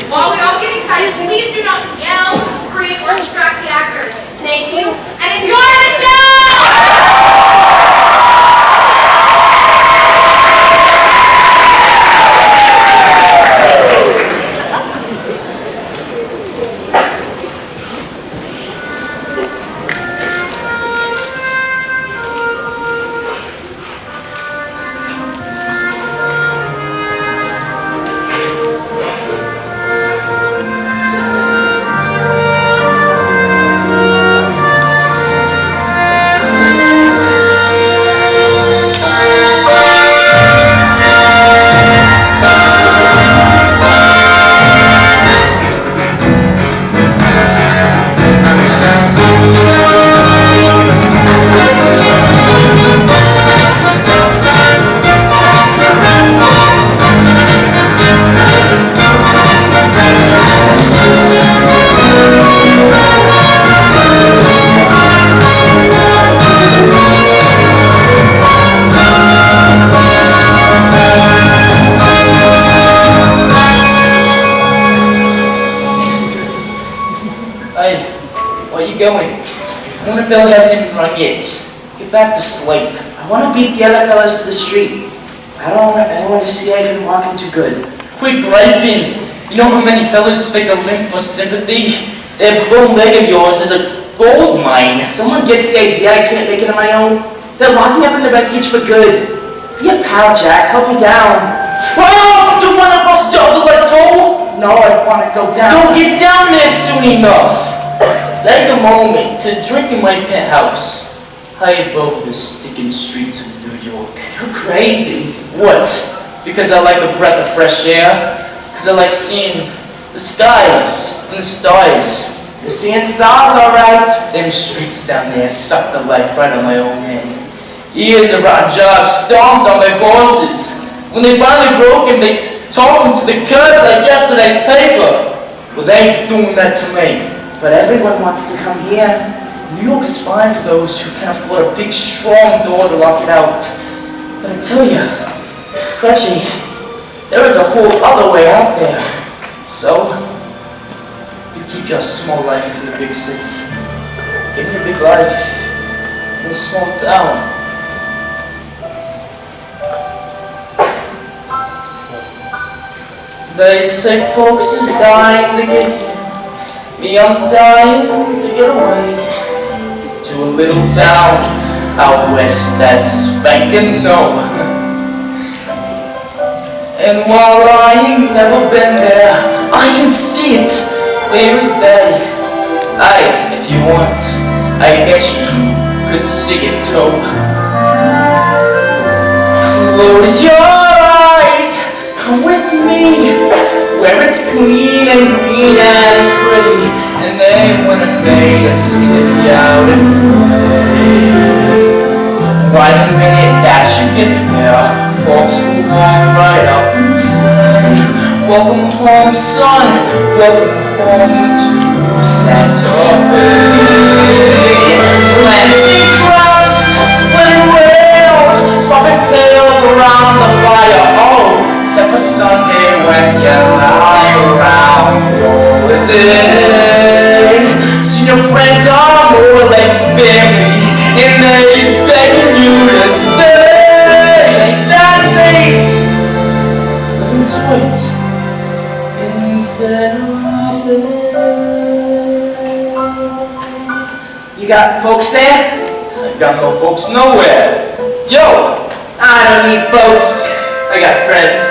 While we all get excited, please do not yell, scream, or distract the actors. Thank you, and enjoy the show! Going. One bell hasn't even rung yet. Get back to sleep. I want to beat the other fellas to the street. I don't want to see I've been walking too good. Quit griping. You know how many fellas fake a link for sympathy? That bum leg of yours is a gold mine. Someone gets the idea I can't make it on my own. They'll lock me up in the refuge for good. Be a pal, Jack. Help me down. Oh, you want to bust your other leg toe? No, I want to go down. Don't get down there soon enough. Take a moment to drink in my penthouse, high above the sticking streets of New York. You're crazy. What? Because I like a breath of fresh air? Because I like seeing the skies and the stars. You're seeing stars, all right. Them streets down there suck the life right on my own hand. Years of rotten jobs stomped on my bosses. When they finally broke him, they tossed him to the curb like yesterday's paper. Well, they ain't doing that to me. But everyone wants to come here. New York's fine for those who can afford a big, strong door to lock it out. But I tell you, Crutchy, there is a whole other way out there. So, you keep your small life in the big city. Give me a big life in a small town. They say folks is dying to get here. Me, I'm dying to get away to a little town out west that's spanking no. And while I ain't never been there, I can see it clear as day. Aye, if you want, I bet you could see it too. Close your eyes, come with me, where it's clean and green and pretty, and they wanna make a city out of play. Right a minute that you get there, folks will walk right up and say, welcome home, son, welcome home to Santa Fe. Planting crops, splitting rails, swapping tails around the fire, oh, except for Sunday when you lie around all the day. So your friends are more like family, and they's begging you to stay. Ain't that late? Living sweet instead of You got folks there? I got no folks nowhere. Yo! I don't need folks. I got friends.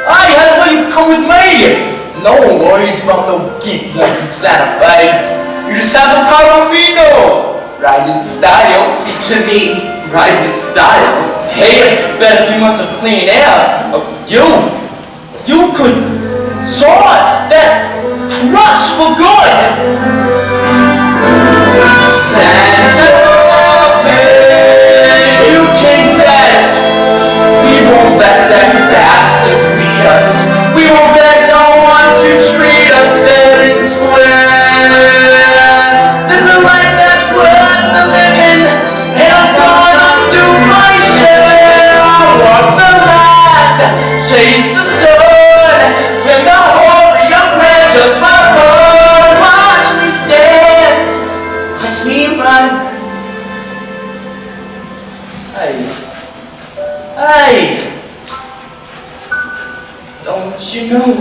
Aye, how about you come with me? No one worries about no geek like in Santa Fe. You just have a Palomino. Ride in style, feature me. Ride in style. Hey, I bet a few months of clean air, you could toss that crush for good. Santa Fe, you can bet we won't let them bastards beat us. We won't let no one to treat us fair and square. There's a life that's worth the living, and I'm gonna do my share. I'll walk the land, chase the sun, swim the horizon. Don't you know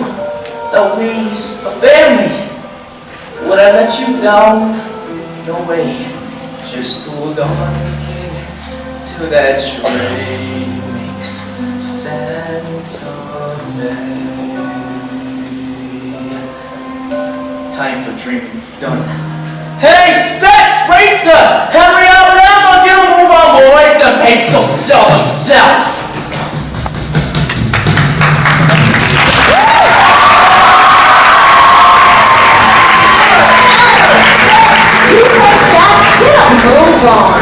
that we's a family? Would I let you down? No way. Just hold on, kid, till that train makes Santa Fe. Time for dreaming's done. Hey, Specs Racer! Hurry up now, get a move on, boys! The paints don't sell themselves! Move on.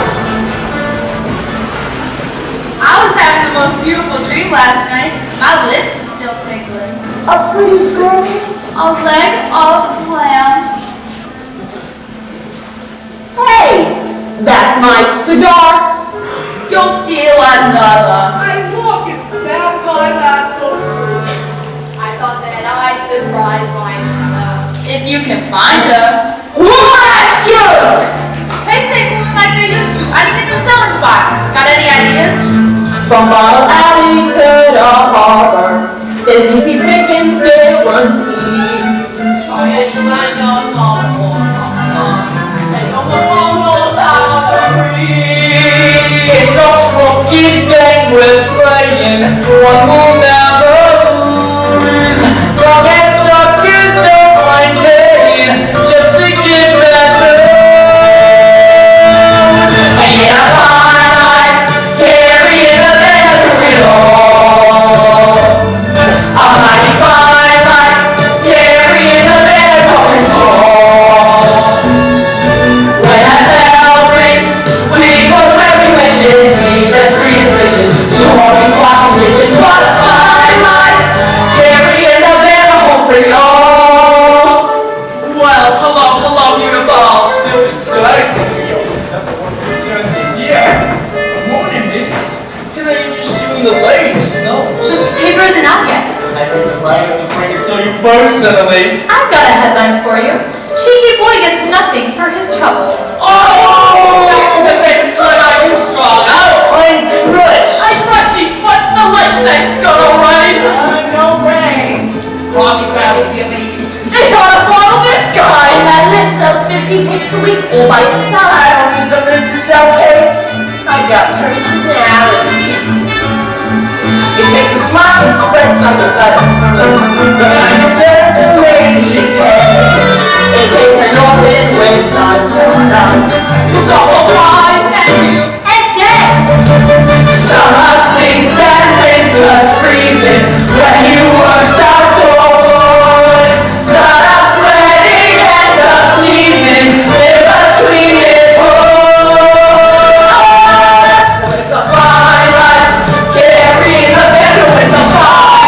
I was having the most beautiful dream last night. My lips are still tingling. A pretty girl. A leg of lamb. Hey, that's my cigar. You'll steal another. Hey, look, it's about time I go through. I thought that I'd surprise my mother. If you can find her. Last year. Pigs ain't moving like they used to. I need a new selling spot. Got any ideas? From Bottle Alley to the harbor, there's easy pickings guaranteed. Oh yeah, you might know they don't know how to read. It's a crooked game we're playing, one will never lose. Long as suckers don't mind paying, just to get that news. And a fine line, carrying the banner of it all. A mighty fine line, carrying the banner talking tall. When that bell rings, we go swearing wishes, means as free as fishes. So always washing dishes, what a fine line, carrying the banner home for y'all. Well, hello, beautiful, still beside me. Another one concerns in here. Morning, miss. Can I interest you in the latest news? The paper isn't out yet. I'd be delighted to bring it to you personally. I've got a headline for you. Cheeky boy gets nothing for his troubles. Oh, back to the famous line I can strong out. I'm crushed. I'm crunchy. What's the light say? Gonna rain? No rain. Robbie Crowley, give me. They gotta follow this guy. And that lip sells 50 cakes a week all by itself. I don't need the lip to sell cakes. I got personality. It takes a smile and spreads like a butter. The night turns a lady's head. It takes an orphan with the sun. Who's also wise and cute and dead. Summer stinks and winter's freezing when you work outdoors. Start out sweating and the sneezing in between it pores. It's a fine line, carrying a banner with a child.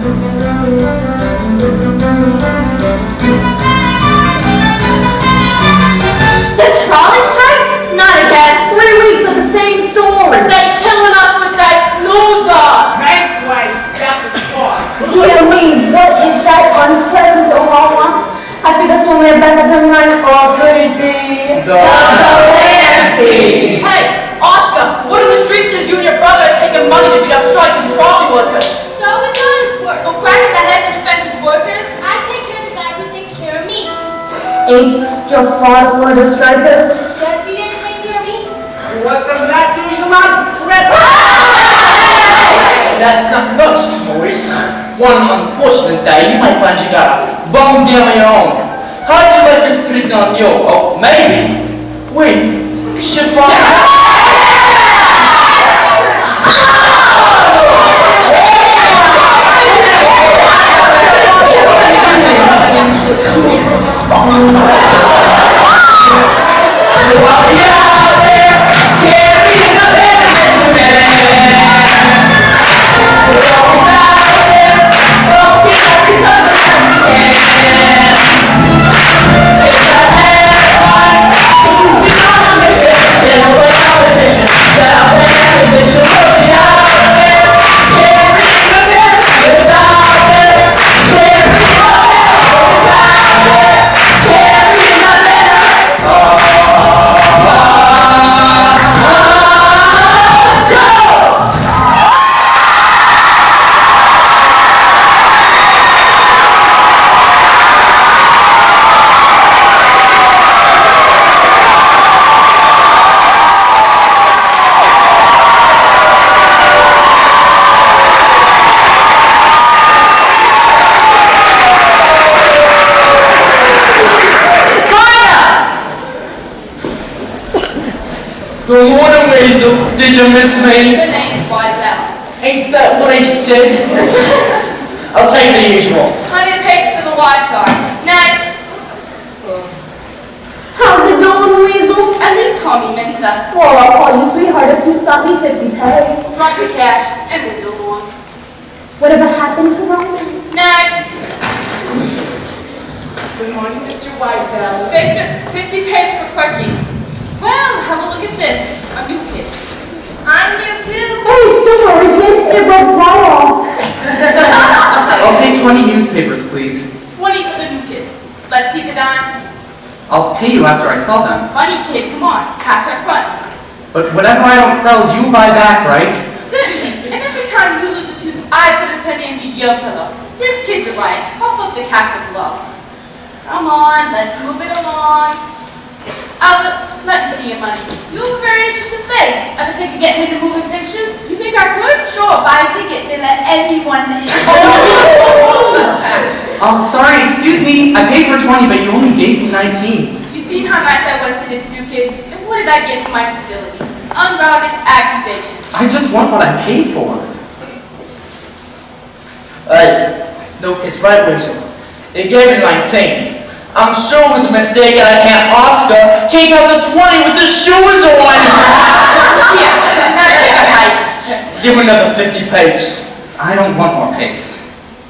The trolley strike? Not again. 3 weeks of the same story. They killing us with that snoozer. Right place, got the spot. Dear me, what is that unpleasant aroma? I think it's when we're back at the night already. The Lances. Hey, Oscar, what in the street says you and your brother are taking money to beat up striking trolley workers? So it does work. Well, cracking the heads of defenseless workers? I take care of the guy who takes care of me. Ain't your father one of the strikers? Does he didn't take care of me? What's up, not doing a lot of credit? That's not nice, Maurice. One unfortunate day, you might find you got a bone down on your own. How'd you like this picking on you? Oh, maybe we should find out. Good morning, Weasel. Did you miss me? The name's Wiseout. Ain't that what I said? I'll take the usual. 100 pages to the wise card. Next. How's it going, Weasel? At least call me mister. Well, I'll call you sweetheart if you stop me 50 pay. Drop the cash and move it along. Whatever happened to romance? Next. Good morning, Mr. Wiseout. 50 pages for Crutchy. Well, have a look at this. A new kid. I'm new too. Hey, don't worry, kid. It rubs right off. I'll take 20 newspapers, please. 20 for the new kid. Let's see the dime. I'll pay you after I sell them. Funny kid, come on. Cash up front. But whatever I don't sell, you buy back, right? Certainly. And every time you lose a tooth, I put a penny in your pillow. This kid's a riot. I'll flip the cash up below. Come on, let's move it along. Albert, let me see your money. You have a very interesting face. Ever think of getting into moving pictures? You think I could? Sure, buy a ticket. They let anyone in. Sorry, excuse me. I paid for 20, but you only gave me 19. You seen how nice I was to this new kid? And what did I get for my civility? Unbounded accusations. I just want what I paid for. No kids, right, Weasel? They gave me 19. I'm sure it was a mistake and I can't Oscar. He got the 20 with the shoes on. Yeah, now take a hike. Give him another 50 papes. I don't want more papes.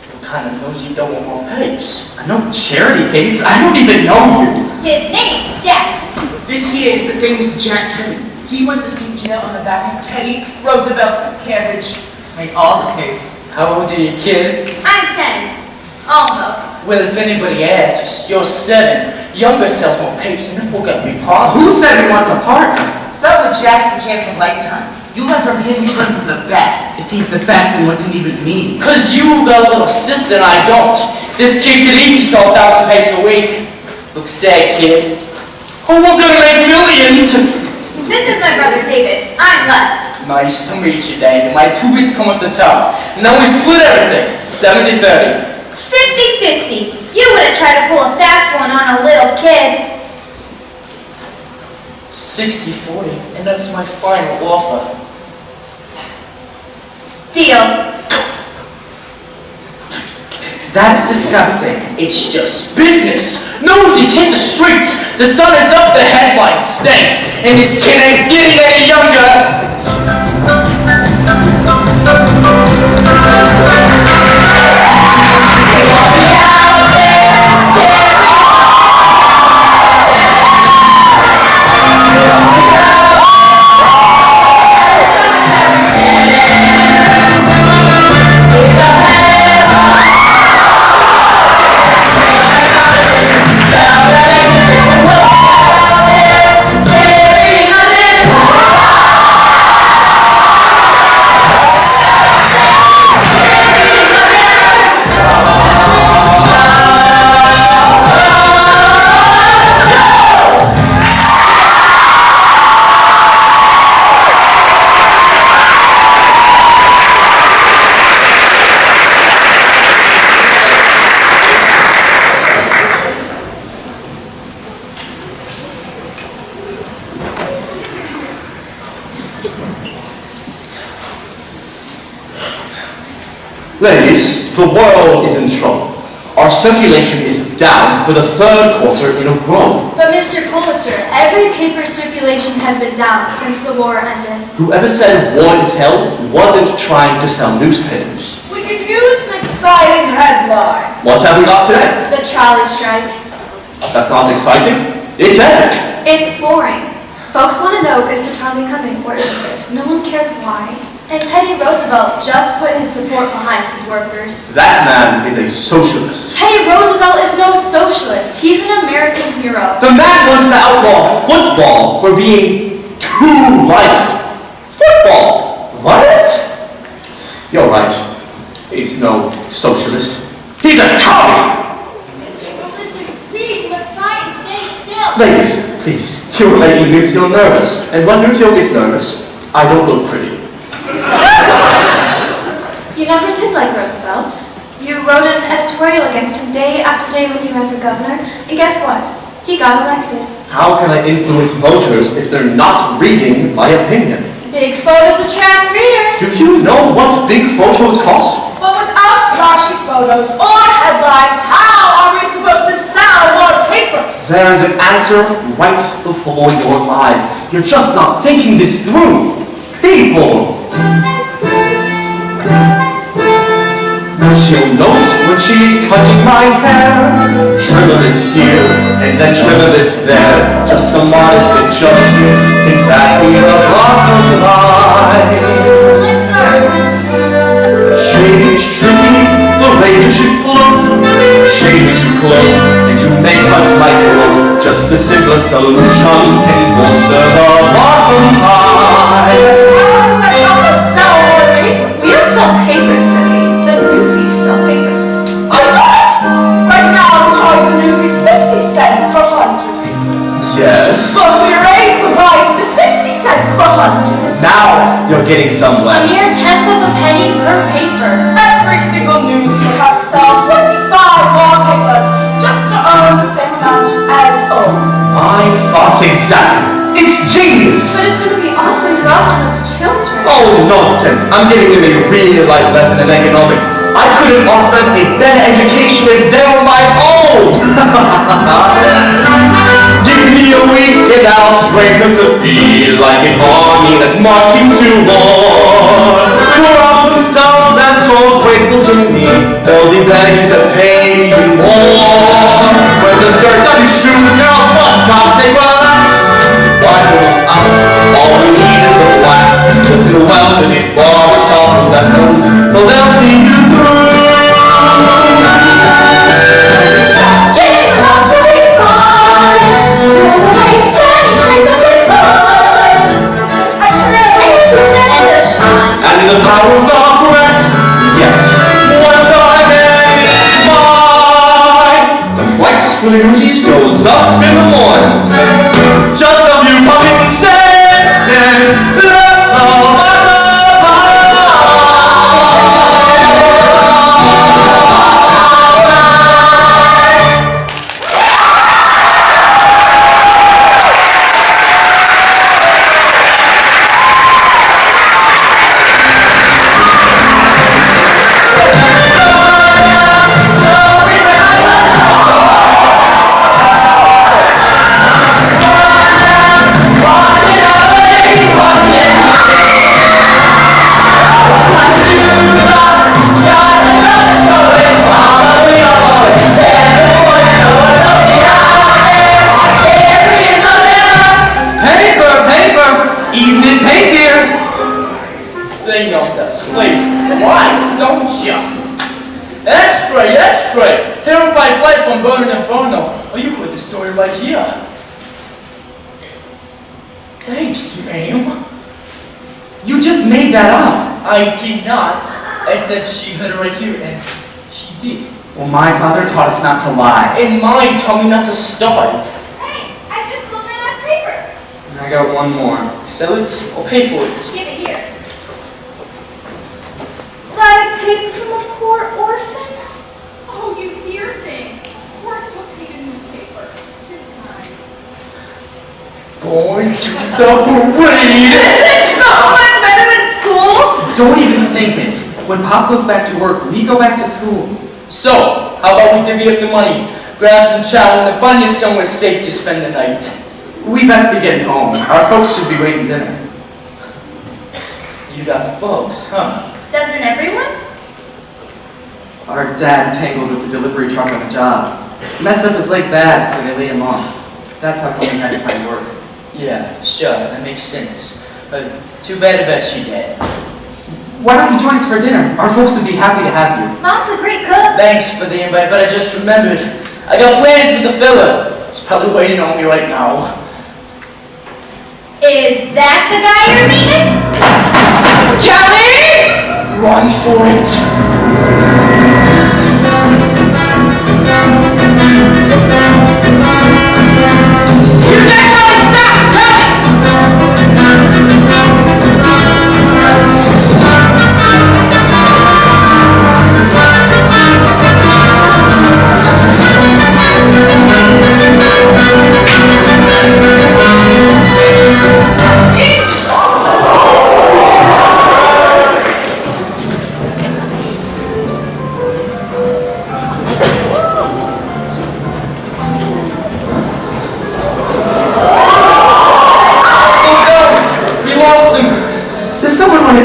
What kind of knows you don't want more papes? I know charity case. I don't even know you. His name's Jack. This here is the famous Jack Henry. He went to escape jail on the back of Teddy Roosevelt's carriage. Made all the papes. How old are you, kid? I'm 10. Almost. Well, if anybody asks, you're 7. Younger sells more papes and we're gonna be partners. Who said we want to partner? So with Jack's the chance of a lifetime. You learn from him, you learn from the best. If he's the best, then what's it even mean? Cause you got a little sister and I don't. This kid could easily sell 1,000 papes a week. Look sad, kid. Oh, we're gonna make millions! This is my brother David. I'm Les. Nice to meet you, David. My 2 weeks come at the top. And then we split everything. 70-30. 50-50. You wouldn't try to pull a fast one on a little kid. 60-40. And that's my final offer. Deal. That's disgusting. It's just business. Newsies hit the streets. The sun is up, the headline stinks. And this kid ain't getting any younger. Ladies, the world is in trouble. Our circulation is down for the third quarter in a row. But Mr. Pulitzer, every paper circulation has been down since the war ended. Whoever said war is hell wasn't trying to sell newspapers. We could use an exciting headline. What have we got today? The trolley strike. That's not exciting. It's epic. It's boring. Folks want to know, is the trolley coming or isn't it? No one cares why. And Teddy Roosevelt just put his support behind his workers. That man is a socialist. Teddy Roosevelt is no socialist. He's an American hero. The man wants to outlaw football for being too violent. Football? Violent? You're right. He's no socialist. He's a commie! Mr. Pulitzer, please, you must try and stay still. Ladies, please, you're making Newsies nervous. And when Newsies gets nervous, I don't look pretty. You never did like Roosevelt. You wrote an editorial against him day after day when he ran for governor, and guess what? He got elected. How can I influence voters if they're not reading my opinion? Big photos attract readers. Do you know what big photos cost? But without flashy photos or headlines, how are we supposed to sell more papers? There's an answer right before your eyes. You're just not thinking this through. People! She'll note when she's cutting my hair. Trim of it here, and then trim of it there. Just a modest adjustment, in fact, the bottom line. Shading is tricky, the razor should float. Shading too close, and you may cut my throat. Just the simplest solutions can bolster the bottom line. How does that help us sell more papers? We don't sell papers, City. The Newsies sell papers. I got it! Right now we charge the Newsies 50 cents per 100 papers. Yes. But we raise the price to 60 cents per 100. Now you're getting A somewhere. mere tenth of a penny per paper. Every single Newsie would have to sell 25 more papers just to earn the same amount as old. I thought exactly. It's But genius. it's going to be awfully rough on those children. Oh, nonsense. I'm giving them a real-life lesson in economics. I couldn't offer them a better education if they were my own. Give me a week and I'll train them to be like an army that's marching to war. Corrupt themselves and so grateful to me, they'll be begging to pay even more. When there's dirt on your shoes, girls, what God say, relax. Why pull them out? All we need is a blast. Listen well to these barbershop lessons, for they'll see you through. And the power of the press, yes, once again is mine. The price for the Newsies goes up in the morning. Just a few pumping cents, that's the bottom evening paper. Sing on the sleep. Why don't ya? Extra, extra! Terrified flight from Berlin and Inferno. Oh, you put the story right here. Thanks, ma'am. You just made that up. I did not. I said she heard it right here, and she did. Well, my father taught us not to lie. And mine told me not to starve. Hey, I just sold my last paper. I got one more. Sell it or pay for it. Give it here. Buy a pig from a poor orphan? Oh, you dear thing. Of course we'll take a newspaper. Here's mine. Going to the parade! This is so much better than school! Don't even think it. When Pop goes back to work, we go back to school. So, how about we divvy up the money, grab some chow, and find you somewhere safe to spend the night? We best be getting home. Our folks should be waiting dinner. You got folks, huh? Doesn't everyone? Our dad tangled with the delivery truck on the job. Messed up his leg bad, so they laid him off. That's how come we had to find work. Yeah, sure, that makes sense. Too bad about you, Dad. Why don't you join us for dinner? Our folks would be happy to have you. Mom's a great cook. Thanks for the invite, but I just remembered. I got plans with the fella. He's probably waiting on me right now. Is that the guy you're meeting? Kelly! Run for it! You can't tell me stop!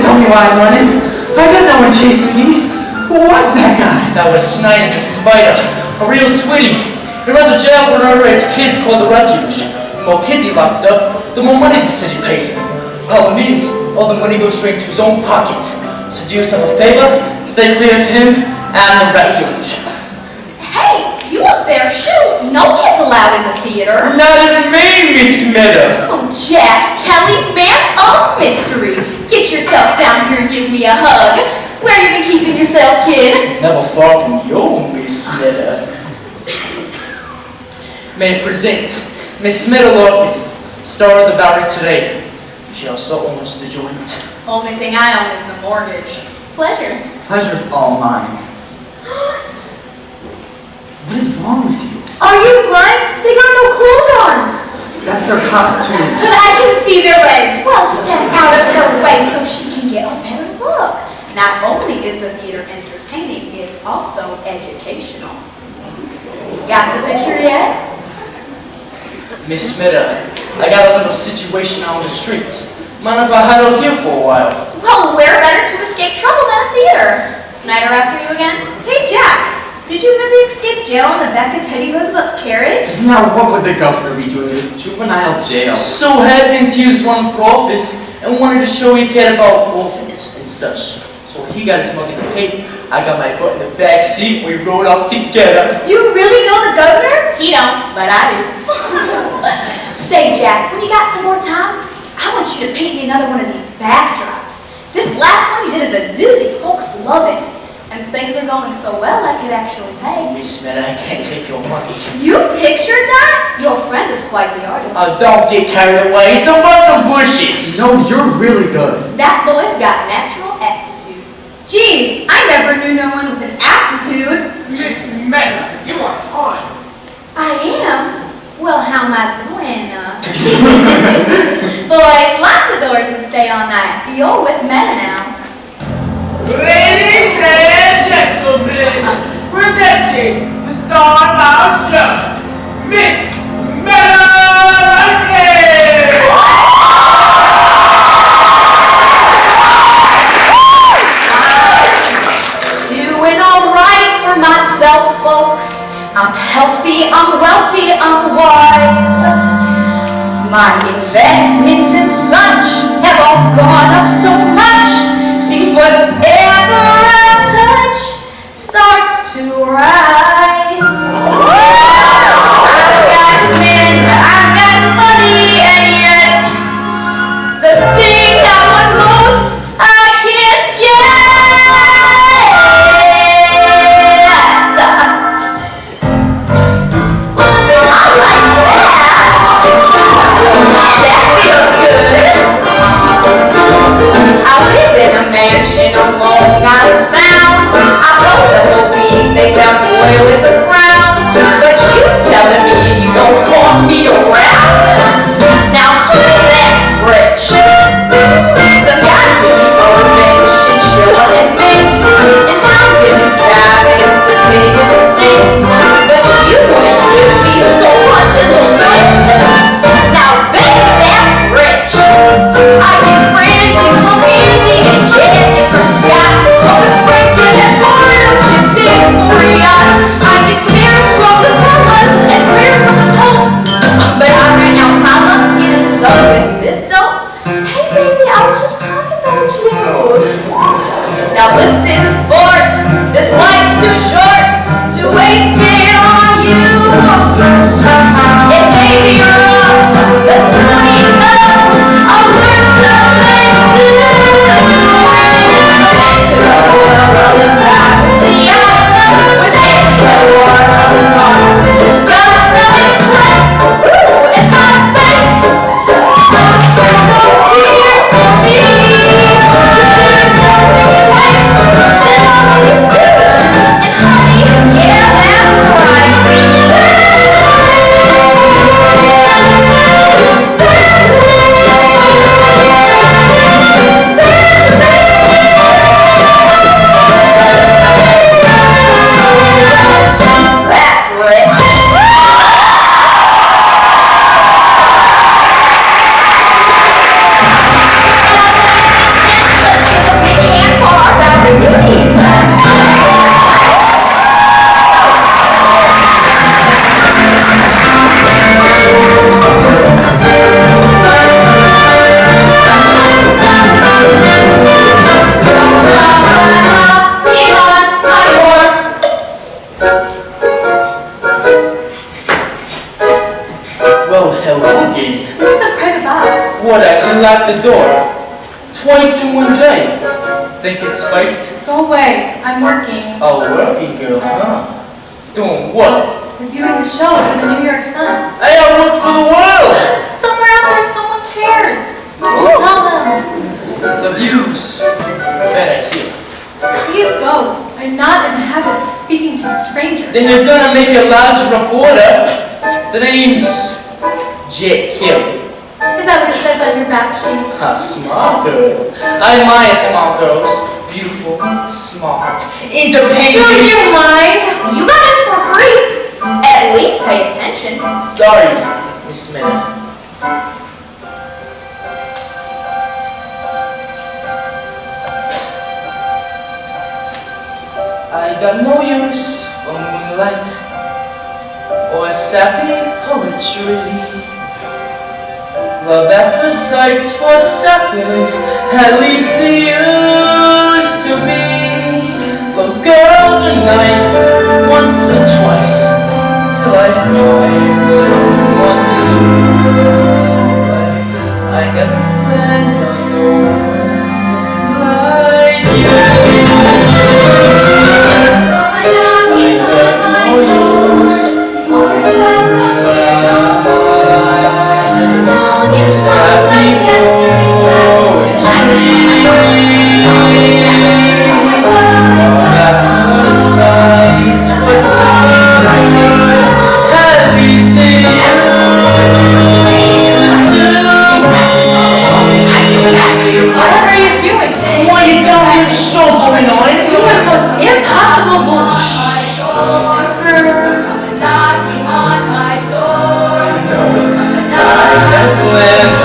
Tell me why I'm running. I got no one chasing me. Who was that guy? That was Snyder the Spider, a real sweetie. He runs a jail for underage kids called the Refuge. The more kids he locks up, the more money the city pays him. Problem is, all the money goes straight to his own pocket. So do yourself a favor, stay clear of him and the Refuge. Hey, you up there? Shoot! No kids allowed in the theater. Not even me, Miss Meta. Oh, Jack, Kelly, man of mystery. Get yourself down here and give me a hug. Where you been keeping yourself, kid? Never far from you, Miss Meta. May I present Miss Meta Lorcan, star of the Bowery today. She also owns the joint. Only thing I own is the mortgage. Pleasure. Pleasure's all mine. What is wrong with you? Are you blind? They got no clothes on. That's their costume. But I can see their legs. Well, step out of her way so she can get a better look. Not only is the theater entertaining, it's also educational. Got the picture yet? Miss Meta, I got a little situation out on the streets. Mind if I hide out here for a while? Well, where better to escape trouble than a theater? Snyder after you again? Hey, Jack. Did you really escape jail on the back of Teddy Roosevelt's carriage? Now, what would the governor be doing in juvenile jail? So happens he was running for office and wanted to show he cared about orphans and such. So he got his mug in the paper, I got my butt in the back seat, we rode out together. You really know the governor? He don't, but I do. Say, Jack, when you got some more time, I want you to paint me another one of these backdrops. This last one you did is a doozy. Folks love it. And things are going so well, I could actually pay. Miss Meta, I can't take your money. You pictured that? Your friend is quite the artist. Don't get carried away, it's a bunch of bushes. No, you're really good. That boy's got natural aptitude. Geez, I never knew no one with an aptitude. Miss Meta, you are on. I am? Well, how am I doing? Boys, lock the doors and stay all night. You're with Meta now. Ladies and gentlemen, presenting the star of our show, Miss Meta Lorcan! Doing all right for myself, folks. I'm healthy, I'm wealthy, I'm wise. My investments and such have all gone up so much. Seems whatever I touch starts to rise. I've got men, I've got money, and yet the thing I want most, I can't get. That feels good. I live in a mansion alone, out of sound. I thought the whole week they found a way with the ground. But you telling me you don't want me around? Now who's that rich? Some guy who be rich and chill and make Well, hello again. This is a private box. What, I should lock the door? Twice in one day. Think it's fate? Go away. I'm working. A working girl, huh? Doing what? Reviewing the show for the New York Sun. Hey, I work for the world! Somewhere out there, someone cares. Tell them. The views. Better here. Please go. I'm not in the habit of speaking to strangers. Then you're gonna make a lousy reporter. The name's Jet Kelly. Is that what it says on your back sheet? A smart girl. I admire smart girls. Beautiful, smart, independent. Do you mind? You got it for free. At least pay attention. Sorry, Miss Miller. I got no use for moonlight or sappy poetry. Love at first sight's for suckers, at least they used to be. But girls are nice once or twice, till I find someone new. But I never planned on no one like you. No use for sappy poetry. At first sight was sunrise, at least they used to be. What are you doing? Why you down here? There's a show going on. You are the most impossible bullshit. Knocking on my door. I planned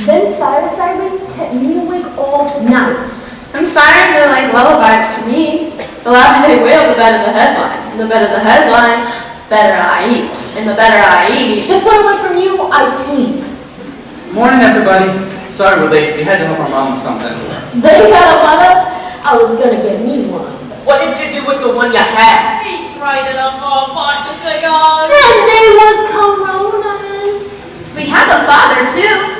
Those fire sirens kept me awake all night. Them sirens are like lullabies to me. The louder they wail, the better the headline. And the better the headline, better I eat. And the better I eat. If we're away from you, I sleep. Morning, everybody. Sorry we're late. We had to help our mom with something. They got a letter. I was gonna get me one. What did you do with the one you had? He tried it up for a box of cigars. And they was Coronas. We have a father, too.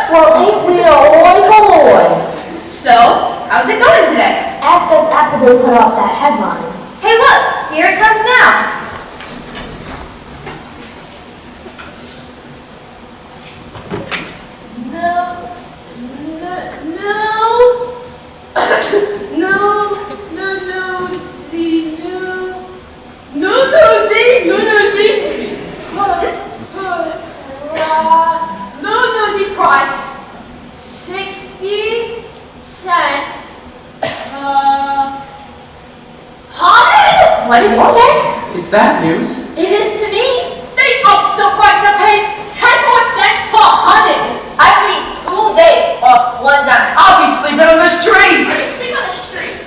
Well, ain't we a boy? So, how's it going today? Ask us after they put off that headline. Hey, look, here it comes now. Nosy price, 60 cents. What did you say? Is that news? It is to me. They upped the price of paints, 10 more cents per hundred. I could eat 2 days off one dime. I'll be sleeping on the street. Sleep on the street.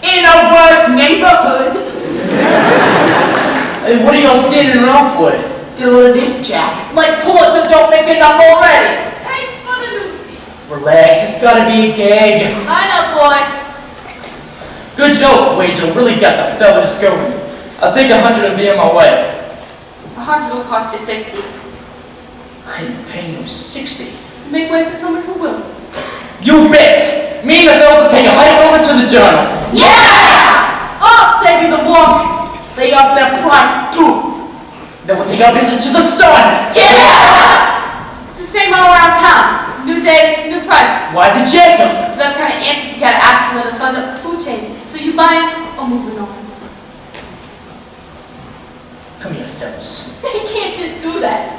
In a worse neighborhood. Hey, what are y'all standing around for? Fill this, Jack. Like Pulitzer don't make enough already. Thanks for the Newsies. Relax, it's gotta be a gag. Line up, boys. Good joke, Wazer. Really got the fellas going. I'll take 100 and be on my way. 100 will cost you 60. I ain't paying no 60. Make way for someone who will. You bet! Me and the fellas will take a hike over to the journal. Yeah! I'll save you the walk. They up their price too. Then we'll take our business to the sun. Yeah! It's the same all around town. New day, new price. Why the Jacob? For that kind of answers, you gotta ask them to fund up the food chain. So you buying or moving on? Come here, fellas. They can't just do that.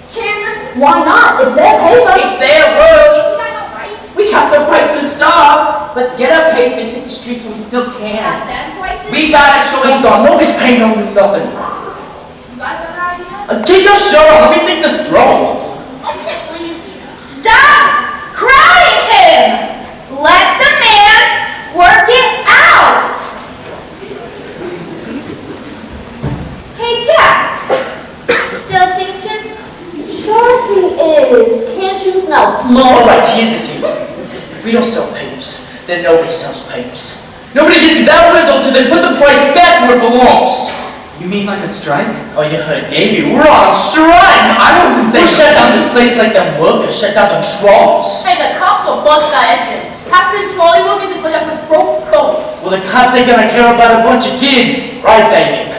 Can they? Why not? It's their paper. It's their world. We got no rights. We have the right to starve. Let's get our pace and hit the streets when we still Got can. them prices. We got a choice. Hold on, nobody's paying no nothing. You got a better idea? Keep your shirt on, let me think this through. I'm tickling. Stop crowding him! Let the man work it out! Hey, Jack. Still thinking? Sure he is. Can't you smell smoke? Alright, here's the deal. If we don't sell papers, then nobody sells papers. Nobody gets to that window till they put the price back where it belongs. You mean like a strike? Oh, you heard Davey, we're on strike! I wasn't saying- We'll shut down this place like them workers, shut down them trolls. Hey, the cops will bust our exit. Half them trolley workers is laid up with broke bones. Well, the cops ain't gonna care about a bunch of kids, right, Davey?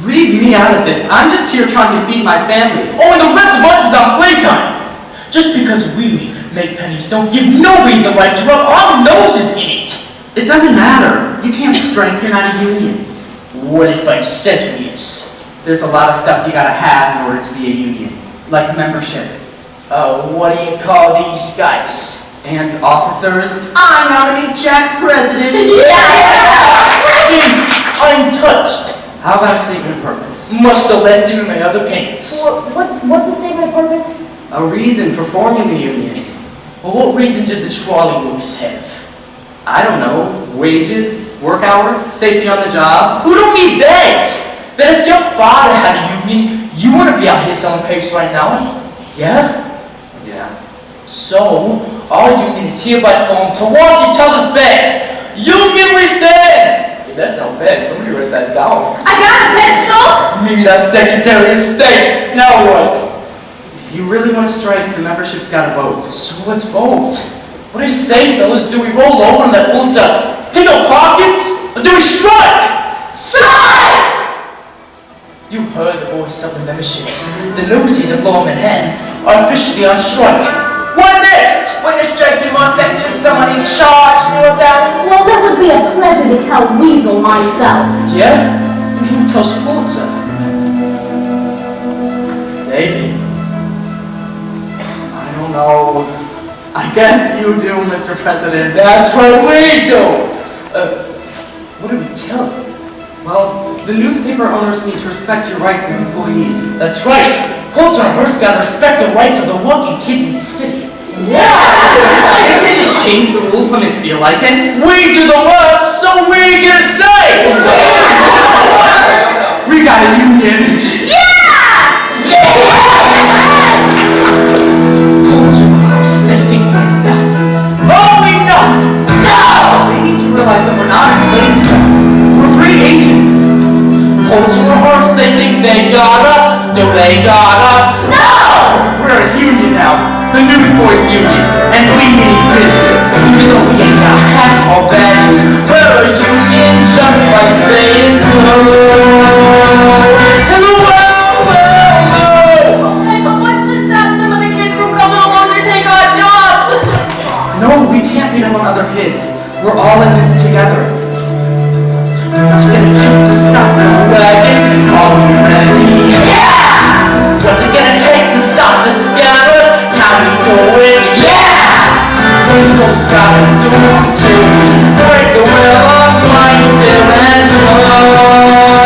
Leave me out of this. I'm just here trying to feed my family. Oh, and the rest of us is on playtime! Just because we make pennies don't give nobody the right to rub our noses in it! It doesn't matter. You can't strike. You're not a union. What if I says we is? There's a lot of stuff you gotta have in order to be a union. Like membership. What do you call these guys? And officers. I nominate Jack president. Untouched. How about a statement of purpose? Must have left him in my other pants. What's the statement of purpose? A reason for forming the union. Well, what reason did the trolley workers have? I don't know. Wages, work hours, safety on the job. Who don't need that? That if your father had a union, you wouldn't be out here selling papers right now. Yeah? Yeah. So, our union is hereby formed to watch each other's backs. Union we stand! Hey, that's not bad. Somebody write that down. I got a pencil! Me, that's Secretary of State. Now what? If you really want to strike, the membership's gotta vote. So let's vote. What do you say, fellas? Do we roll over and let bullets pick our pockets? Or do we strike? Strike! You heard the voice of the membership. The Newsies of Lower Manhattan are officially on strike. What next? When the strike came on, that if someone in charge knew about it. Well, that would be a pleasure to tell Weasel myself. Yeah? And he would tell Pulitzer. Davey. I don't know. I guess you do, Mr. President. That's what we do! What do we tell them? Well, the newspaper owners need to respect your rights as employees. That's right! Pulitzer and Hearst gotta respect the rights of the working kids in the city. Can't they just change the rules when they feel like it? We do the work, so we get a say! We got a union. Pulitzer and Hearst, they think we're nothing. Oh, we nothing! No! They need to realize that we're not enslaved to them. We're free agents. Pulitzer and Hearst, they think they got us. Do they got us? No! We're a union now. The Newsboys Union. And we mean business. Even though we ain't got hats or badges, we're a union just like saying so. And the world will know. Hey, but what's to stop some of the kids from coming along to take our jobs? No, we can't beat among other kids. We're all in this together. What's it gonna take to stop the wagons? Are we ready? Yeah! What's it gonna take to stop the scammers? How we do it? Yeah! We don't gotta do it till we break the will of life, Bill and Joe.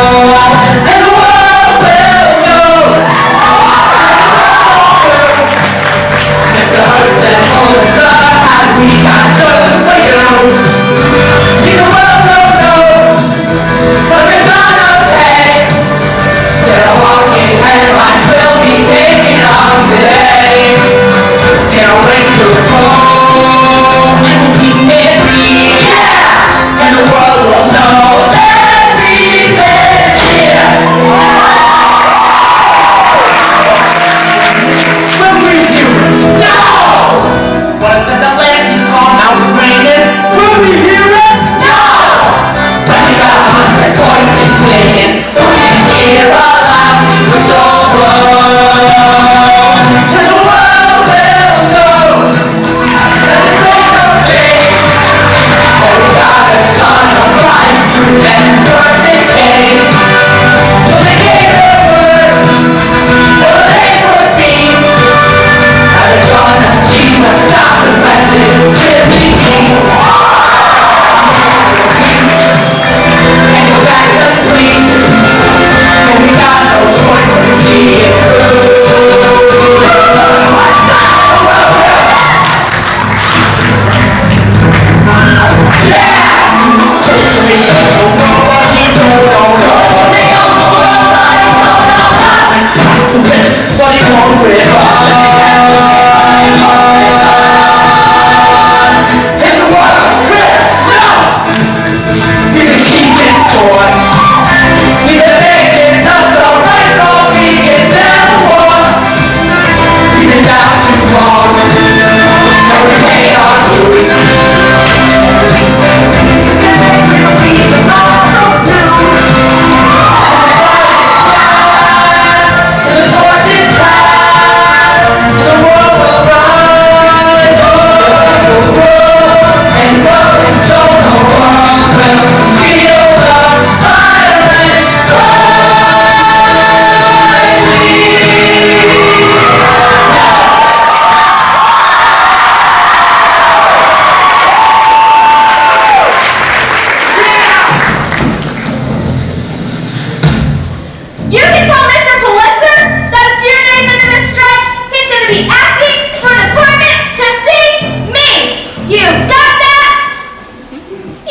be asking for an appointment to see me. You got that?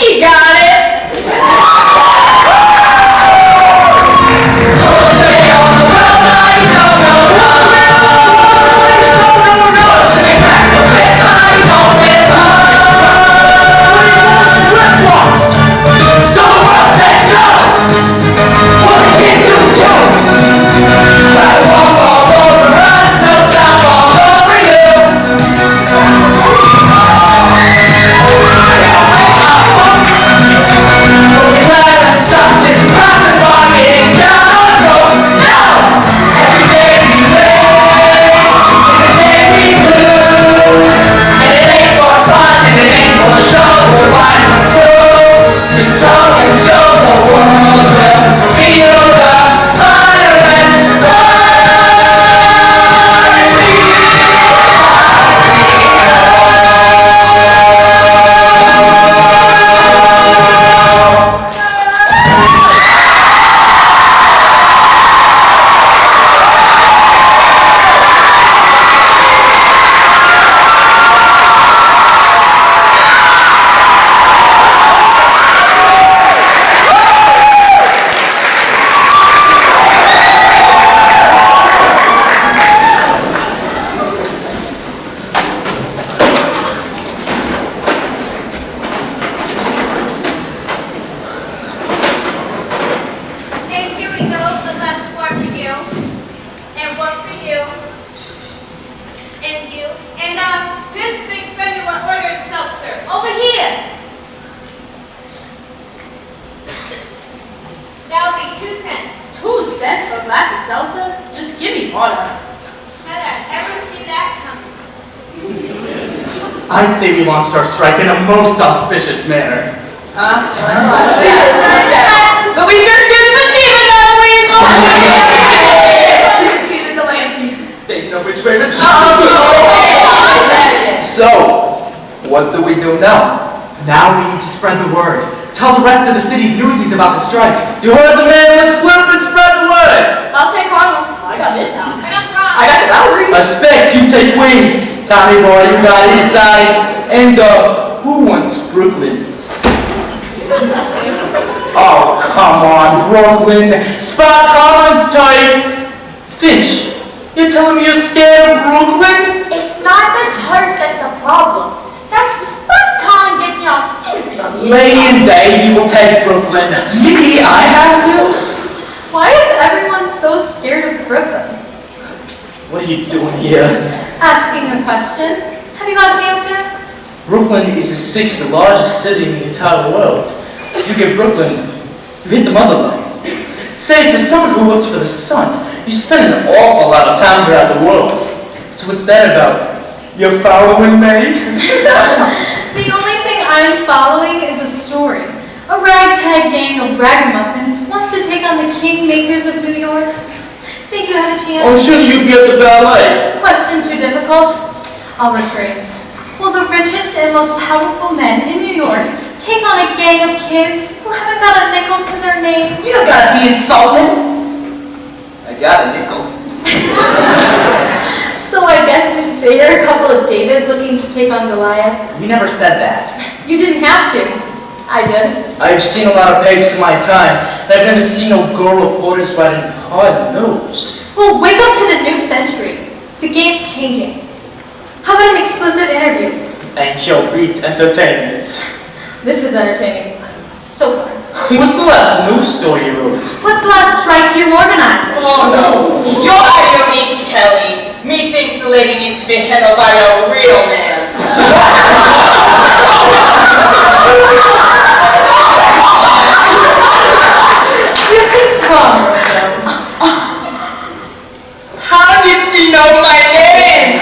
You got it. I'd say we launched our strike in a most auspicious manner. But we sure scared the demon out of Weasel! You see the Delanceys? They know which way was up. So, what do we do now? Now we need to spread the word. Tell the rest of the city's newsies about the strike. You heard the man, let's flip and spread the word. I'll take Harlem. I got Midtown. I got Ron. I got the Bowery. Specs, you take wings. Tommy boy, you got East Side. And who wants Brooklyn? Oh, come on, Brooklyn. Spot Collins type. Finch, you're telling me you're scared of Brooklyn? It's not the turf that's the problem. That spot Colin gets me all jittery on the Lady and Davey will take Brooklyn. Me, I have to? Why is everyone so scared of Brooklyn? What are you doing here? Asking a question. Have you got an answer? Brooklyn is the 6th largest city in the entire world. You get Brooklyn, you hit the motherland. Say, for someone who works for the sun, you spend an awful lot of time here at the world. So what's that about? You're following me? The only thing I'm following is a story. A ragtag gang of ragamuffins wants to take on the kingmakers of New York. Think you have a chance? Oh, shouldn't you be at the ballet? Question too difficult? I'll rephrase. Will the richest and most powerful men in New York take on a gang of kids who haven't got a nickel to their name? You don't gotta be insulted. I got a nickel. So I guess we'd say you're a couple of Davids looking to take on Goliath. You never said that. You didn't have to. I did. I've seen a lot of papers in my time, and I've never seen no girl reporters writing hard news. Well, wake up to the new century. The game's changing. How about an exclusive interview? And your beat entertainment. This is entertaining. So far. What's the last news story you wrote? What's the last strike you organized? Oh no, you're irony, Kelly. Methinks the lady needs to be handled by a real man. You think wrong, How did she know my name?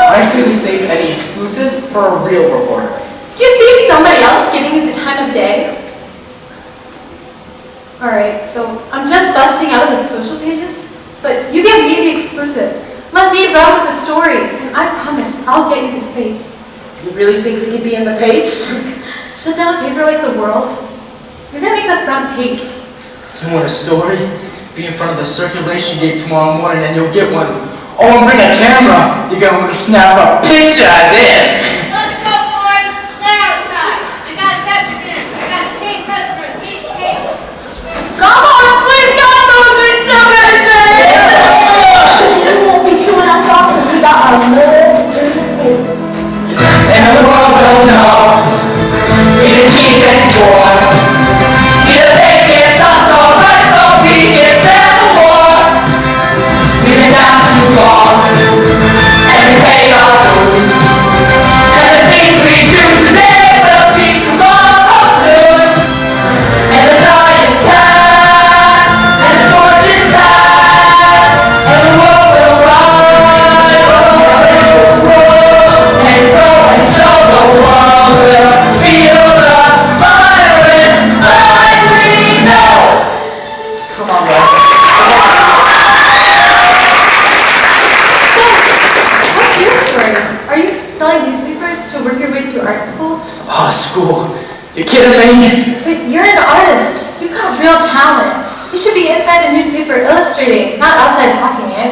I say we save any exclusive for a real reporter. Do you see somebody else giving you the time of day? Alright, so I'm just busting out of the social pages, but you give me the exclusive. Let me run with the story, and I promise I'll get you the space. You really think we could be in the papers? Shut down a paper like The World? You're gonna make the front page. You want a story? Be in front of the circulation gate tomorrow morning and you'll get one. Oh, and bring a camera. You're gonna want to snap a picture of this. Let's go, boys. Stay outside. I got a set for dinner. I got a cake customers. Eat cake. Come on, please, God knows we still better say. You won't be showing us off because we got our nerves dirty kids. And the world will know. We can keep this war. Either they get us all right, so we can stand the war. We've been down too long, and we paid our dues. And the things we do today will be tomorrow's news. And the die is past, and the torch is past, and the world will rise. And grow and show the world will feel the fire inside we know. Come on, Wes. What's your story? Are you selling newspapers to work your way through art school? Oh, school. You kidding me? But you're an artist. You've got real talent. You should be inside the newspaper illustrating, not outside hawking it.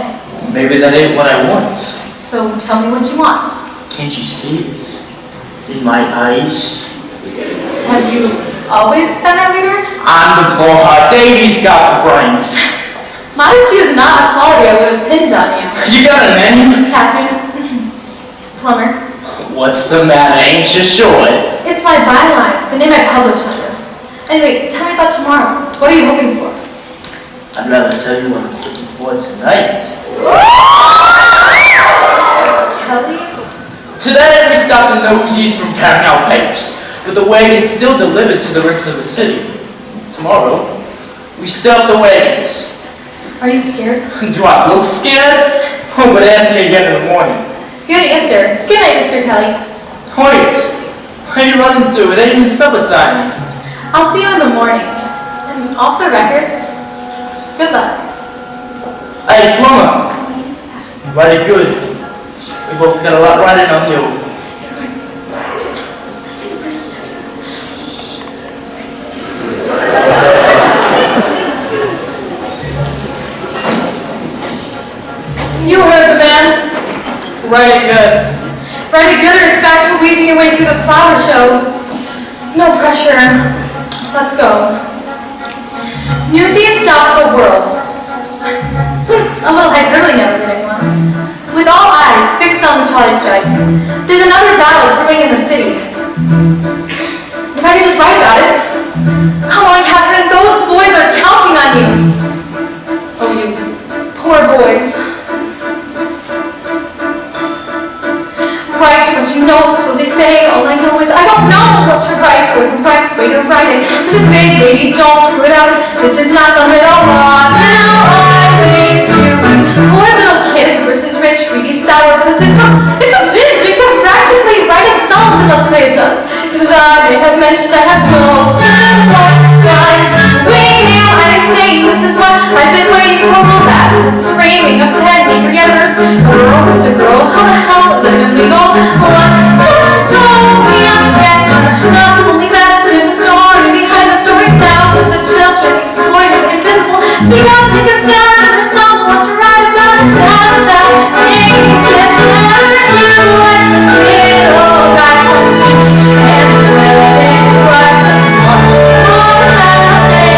Maybe that ain't what I want. So tell me what you want. Can't you see it? In my eyes? Have you always been a leader? I'm the blowhard. Davy's got the brains. Modesty is not a quality I would have pinned on you. You got a name? Captain. Plumber. What's the matter? Ain't you sure? It's my byline, the name I publish under. Anyway, tell me about tomorrow. What are you hoping for? I'd rather tell you what I'm looking for tonight. Kelly? Today we stopped the Newsies from carrying out papers, but the wagons still delivered to the rest of the city. Tomorrow, we stealth the wagons. Are you scared? Do I look scared? Oh, but ask me again in the morning. Good answer. Good night, Mr. Kelly. Wait, where are you running to? It ain't even summertime. I'll see you in the morning. And off the record, good luck. Hey, Plumber. Very good. We both got a lot riding on you. You heard the man. Write it good. Write it good or it's back to wheezing your way through the flower show. No pressure. Let's go. Newsies stop the world. A little hyperbole never hurt anyone. With all eyes fixed on the Charlie strike, there's another battle brewing in the city. If I could just write about it. Come on, Catherine, those boys are counting on you. Oh, you poor boys. Write what you know, so they say. All I know is I don't know what to write or the right way to write it. This is big, lady, don't screw it up. This is not some little law. Now I read you. Poor little kids versus rich, greedy, sour pussies. It's a cinch. It could practically write itself, and that's the way it does. Because as I may have mentioned, I have no clue what we knew. I'm insane. This is what I've been waiting for. That this is framing of 10 angry years. A girl, it's a girl. How the hell is that even legal? What? Just go. We have to get one. Not only that, but there's a story behind the story. Thousands of children exploited, invisible. Speak out, take a stand for someone to write about. That's how things get better. You like little guys so weak. And when it was just watch what happens.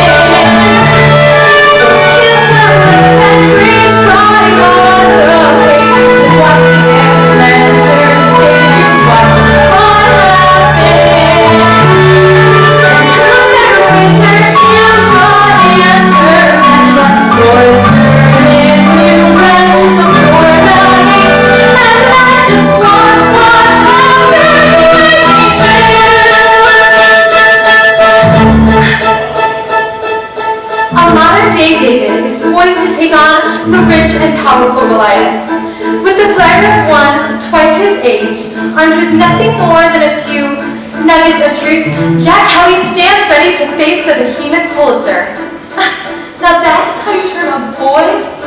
Those kids will live and breathe right on the way. What's their center stage? You watch what happens. And who's there with her camera and her necklace? Boys turn into red. Those poor nights. And I just watch what happens. A modern-day David is poised to take on the rich and powerful Goliath. With the swagger of one twice his age, armed with nothing more than a few nuggets of truth, Jack Kelly stands ready to face the behemoth Pulitzer. Now that's how you turn a boy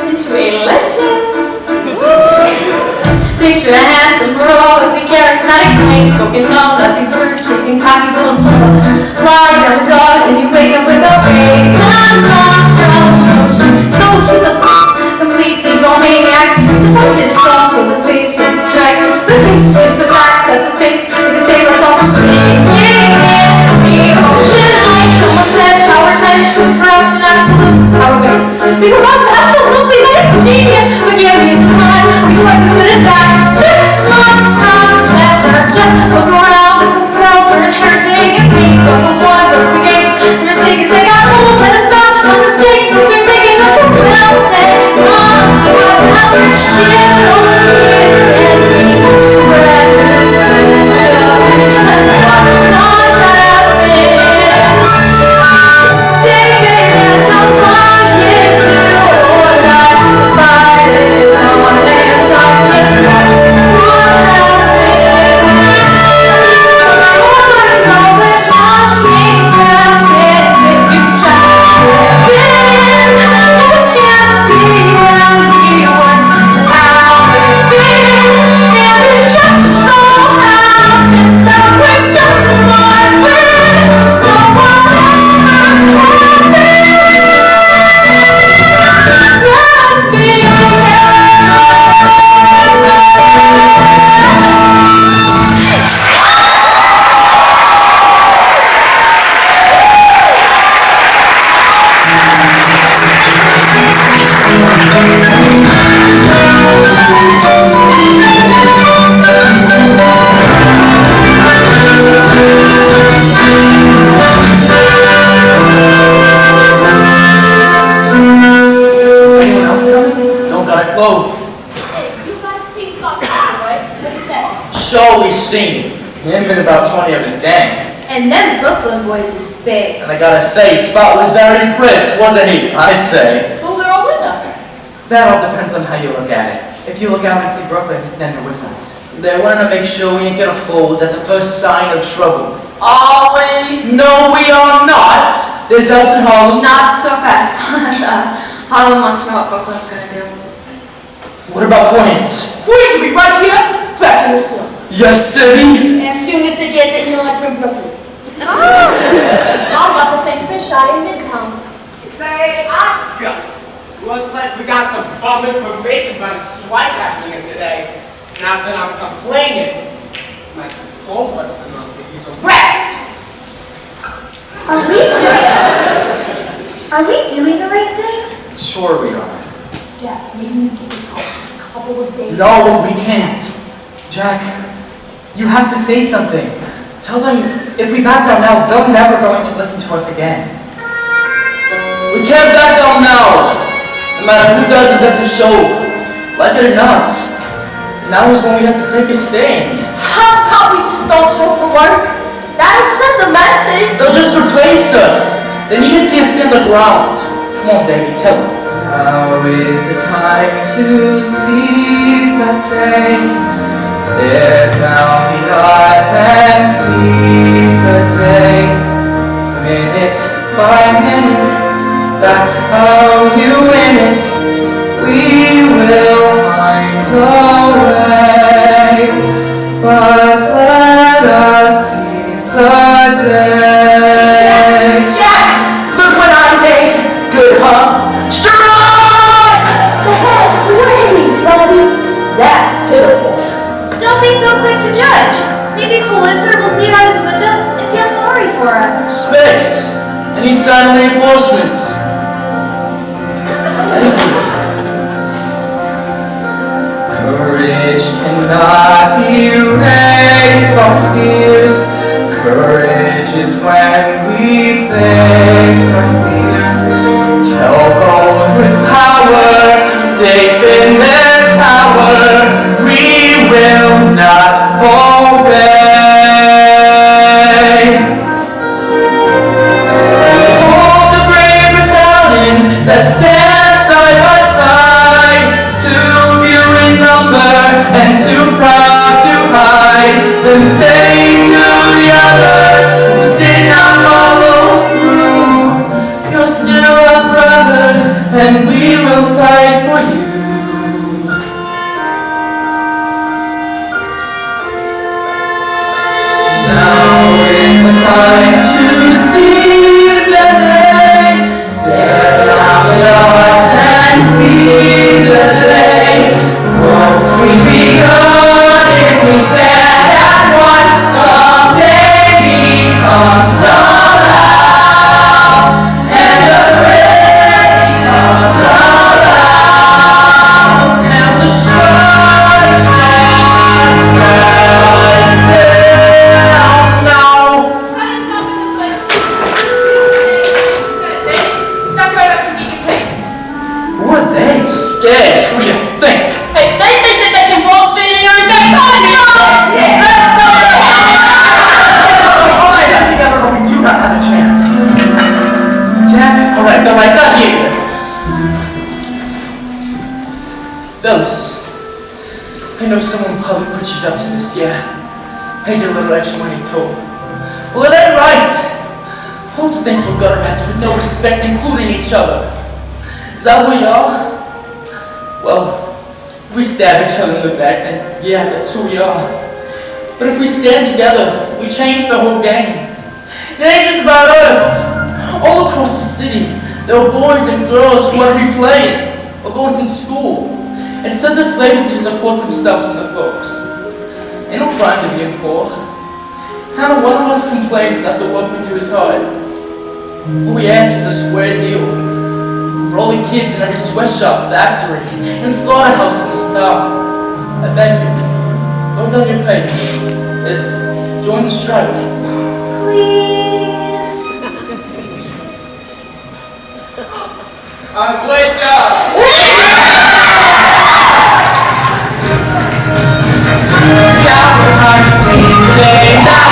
into a legend. Picture a handsome girl with a charismatic plain spoken, no, nothing's worth kissing, cocky little son. Lie down with dogs and you wake up with a race. and about 20 of his gang. And them Brooklyn boys is big. And I gotta say, Spot was very impressed, wasn't he? I'd say. So they're all with us. That all depends on how you look at it. If you look out and see Brooklyn, then they're with us. They wanted to make sure we ain't get a fold at the first sign of trouble. Are we? No, we are not. There's us and Harlem. Not so fast, Boss. Harlem wants to know what Brooklyn's gonna do. What about Queens? Queens will be right here, back in the sun. Yes, city. As soon as they get the nod from Brooklyn. I'll got the same fish eye in Midtown. Say, Oscar! Looks like we got some bum information about a strike happening today. Not that I'm complaining. My school wasn't on to use a rest! Are we doing the right thing? Sure we are. Jack, maybe we can this call just a couple of days. No, we can't. Jack, you have to say something. Tell them if we back down now, they're never going to listen to us again. We can't back down now. No matter who does or doesn't show. Like it or not. Now is when we have to take a stand. How about we just don't show for work? That'll send the message. They'll just replace us. They need to see us stand the ground. Come on, Davey, tell them. Now is the time to seize that day. Stare down the odds and seize the day. Minute by minute, that's how you win it. We will find a way, but let us seize the day. Jack, look what I made. Good, huh? Strike! The head's wings, buddy. That's pitiful. Don't be so quick to judge. Maybe Pulitzer will see it out his window and feel sorry for us. Specs, any sign of reinforcements? Courage cannot erase our fears. Courage is when we face our fears. Tell those with power, safe in their tower, we will not obey. Behold the brave battalion that stands side by side, too few in number and too proud to hide. Then say to the others who did not follow through, you're still our brothers and we will fight for you. Now is the time to seize the day. Stare down the odds and seize the day. Once we begun, if we stand as one, someday become somehow, and the red becomes allowed, and the strike starts right down now. Stop right up and get your papers. Who are they? Scared. Who do you think? Hey, they think that they can walk in here and take on me. All right, now together, but we do not have a chance. Jack, All right, got here. Fellas, I know someone probably put you up to this, yeah. Paid you a little extra money too. Well, it ain't right. Pulitzer thinks we're gutter rats with no respect, including each other. Is that who we are? Well, if we stab each other in the back, then yeah, that's who we are. But if we stand together, we change the whole game. It ain't just about us. All across the city, there are boys and girls who want to be playing or going to school. Instead, they're slaving to support themselves and their folks. Ain't no crime to being poor. Not one of us complains that the work we do is hard. What we ask is a square deal. For all the kids in every sweatshop, factory, and slaughterhouse in this town, I beg you, go down your papers and join the strike. Please. Great job! now's the time to seize the day. Now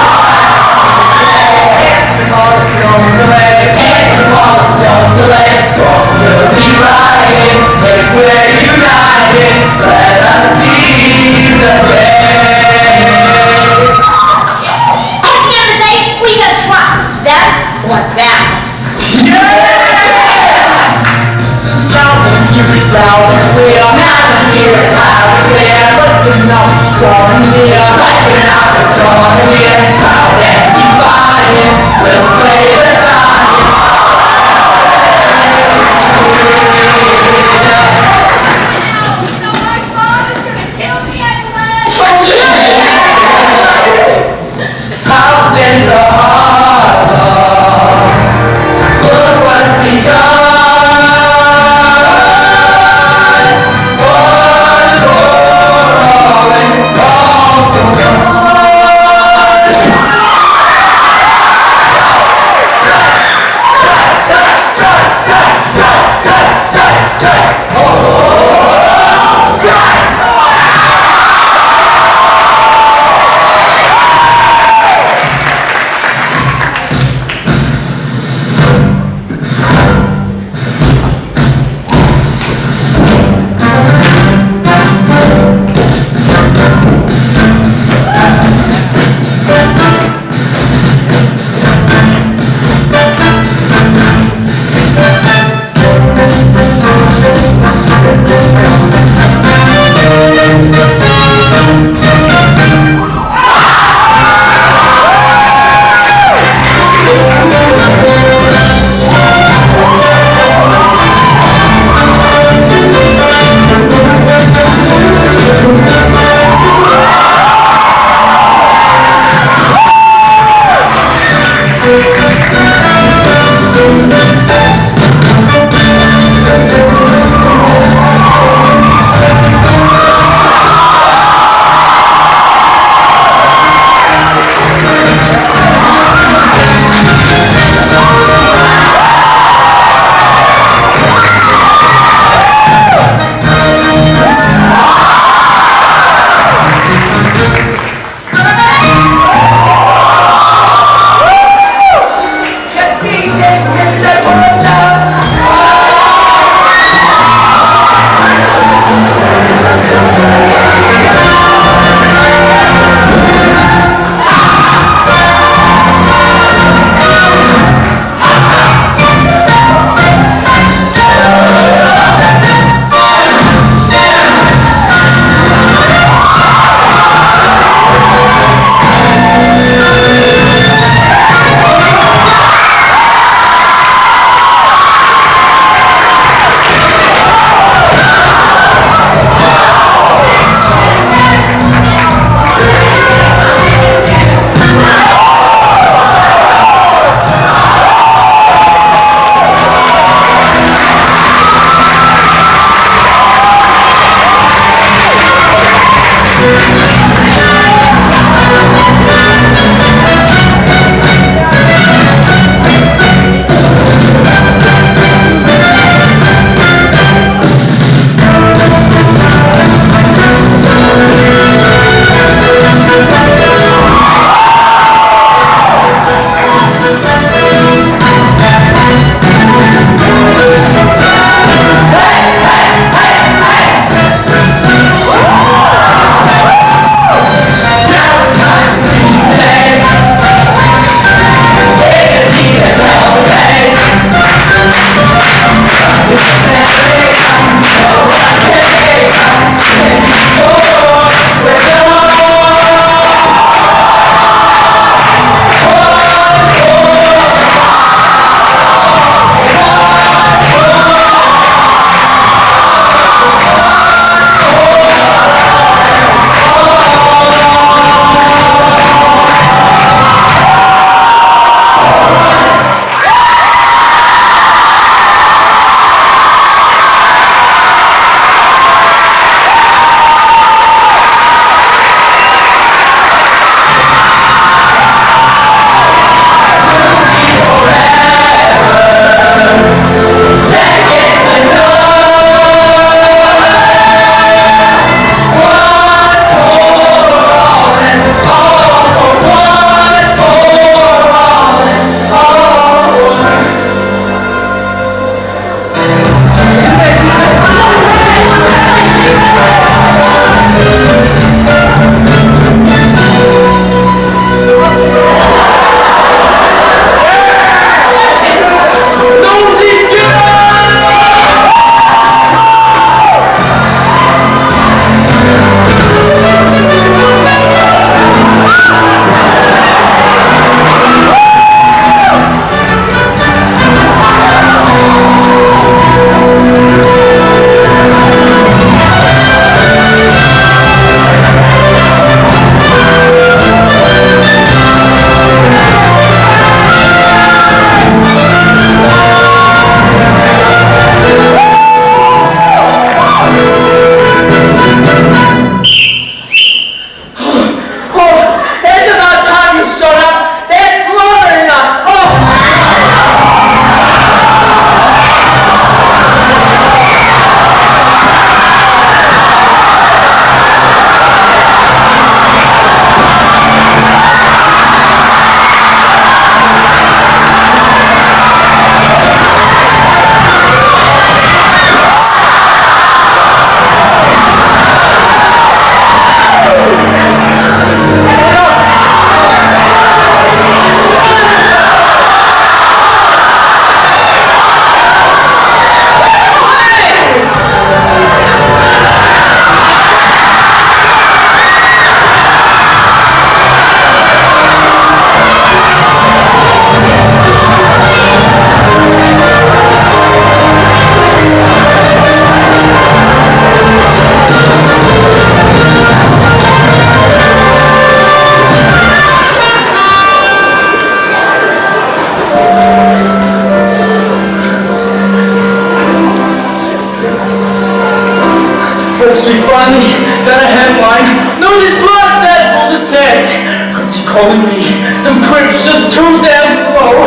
got a headline. Newsies drives that bull to tech. Cause he's calling me. Them cribs just too damn slow.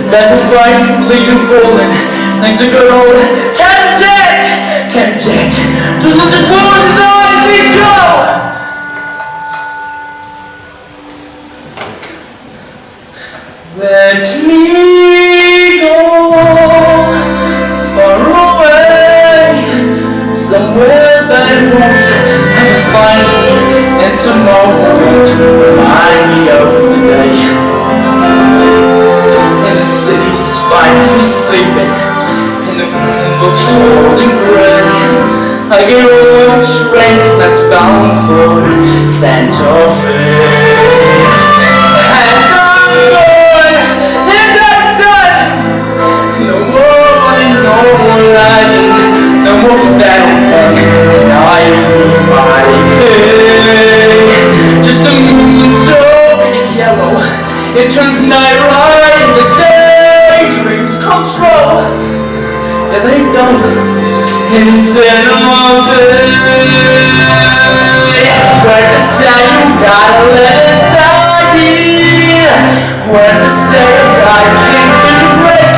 That's a fight, bleeding falling. Next to good old Captain Jack. Captain Jack just lets her close his eyes and go. Let me go far away, somewhere that won't have to find me, and tomorrow won't remind me of the day. And the city's finally sleeping, and the moon looks old and gray. I get on a train that's bound for Santa Fe. No more fat and denying me my pay. Just a moon so big and yellow, it turns night right into day. Dreams come true, yeah they don't in Santa Fe. Where to say you gotta let it die? Where to say a guy can't catch a break?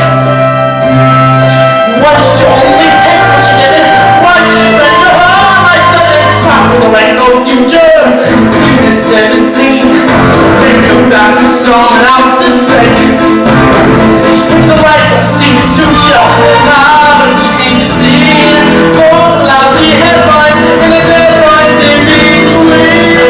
Why should you only take what you get? Why should you spend your whole life letting it stop when there ain't no future? Even at 17, thinking about to someone else to say. If the light don't seem to suit you, how would you change the scene? For the lousy headlines and the deadlines in between.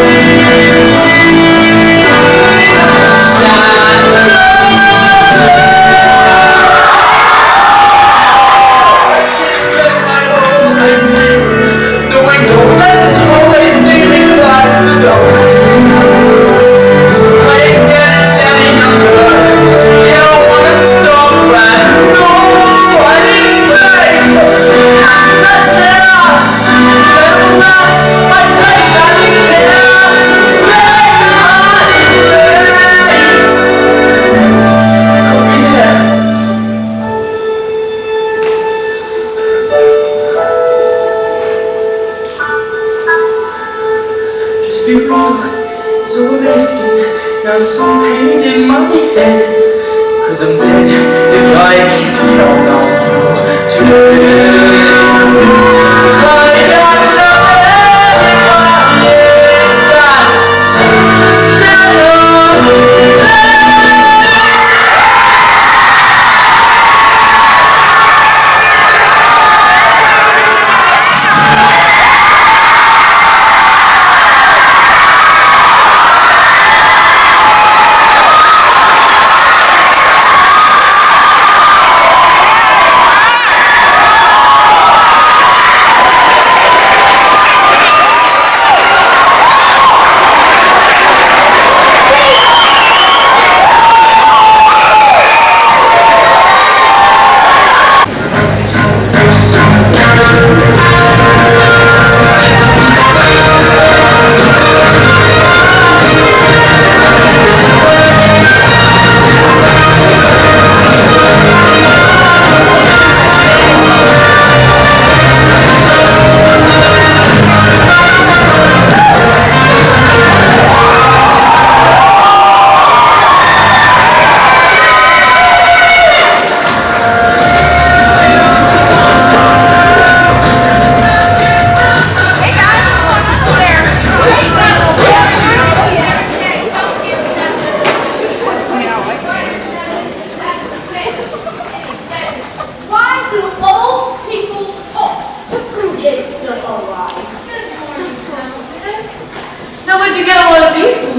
Now some pain in my head, 'cause I'm dead if I can't count on you today. If I got nothing,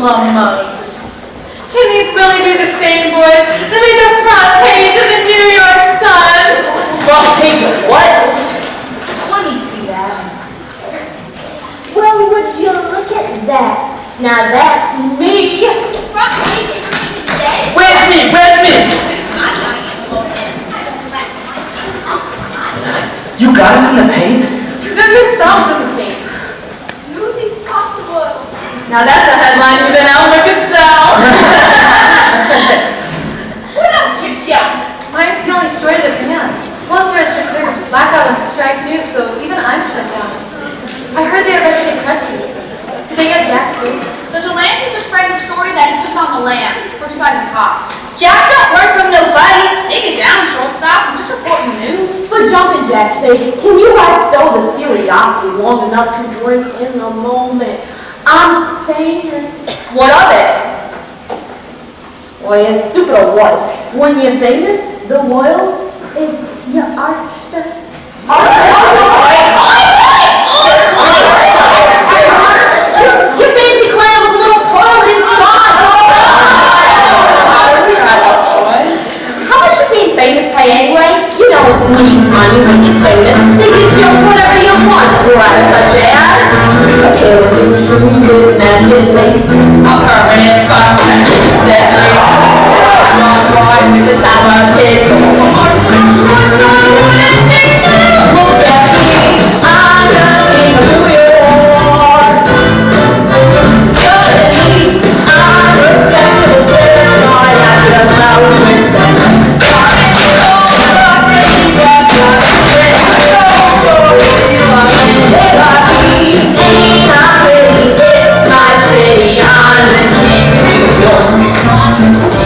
mugs. Can these really be the same boys that made the front page of the New York Sun? Front page of what? Let me see that. Well, would you look at that? Now that's me. Front page of today. Where's me? Where's me? You got us in the paint? You got yourselves in the paint. Newsies top the world. Now that's a headline even Elmer could sell. What else you got? Mine's the only story that can. Pulitzer has declared blackout on strike news, so even I'm shut down. I heard they have Jack don't work from no fight. Take it down, shortstop. I'm just reporting news. For jumping jack's sake, can you guys stow the curiosity long enough to drink in the moment? I'm famous. What of it? Well, you're stupid or what? When you're famous, the world is your oyster. Your fancy clam with a little pearl inside. How much should being famous pay anyway? You know, money when you're famous. They give you whatever you want. Right, such as? A pair of new shoes with matching lace. A permanent contact that Long boy with the sour kid. Look at me, I'm the king of New York. Suddenly, I'm a respectable person. I just out with them. It's my city, I'm the king of New York.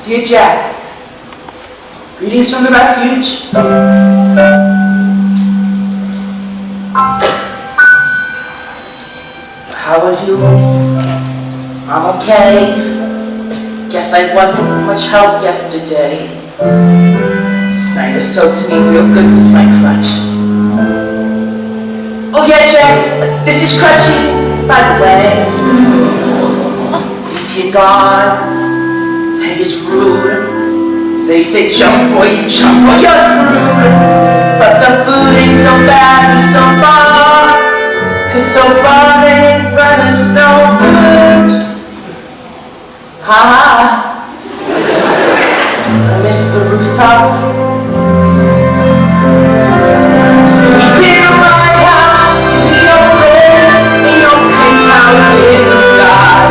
Dear Jack, greetings from the refuge. How are you? I'm okay. Guess I wasn't much help yesterday. Snyder soaked me real good with my crutch. Oh yeah, Jack, this is Crutchy, by the way. These here guards, they is rude. They say jump boy, you jump boy, you're screwed. But the food ain't so bad and so far, 'cause so far they ain't run the snow. Ha ha. I miss the rooftop. Sleeping right out in the open, in your penthouse in the sky.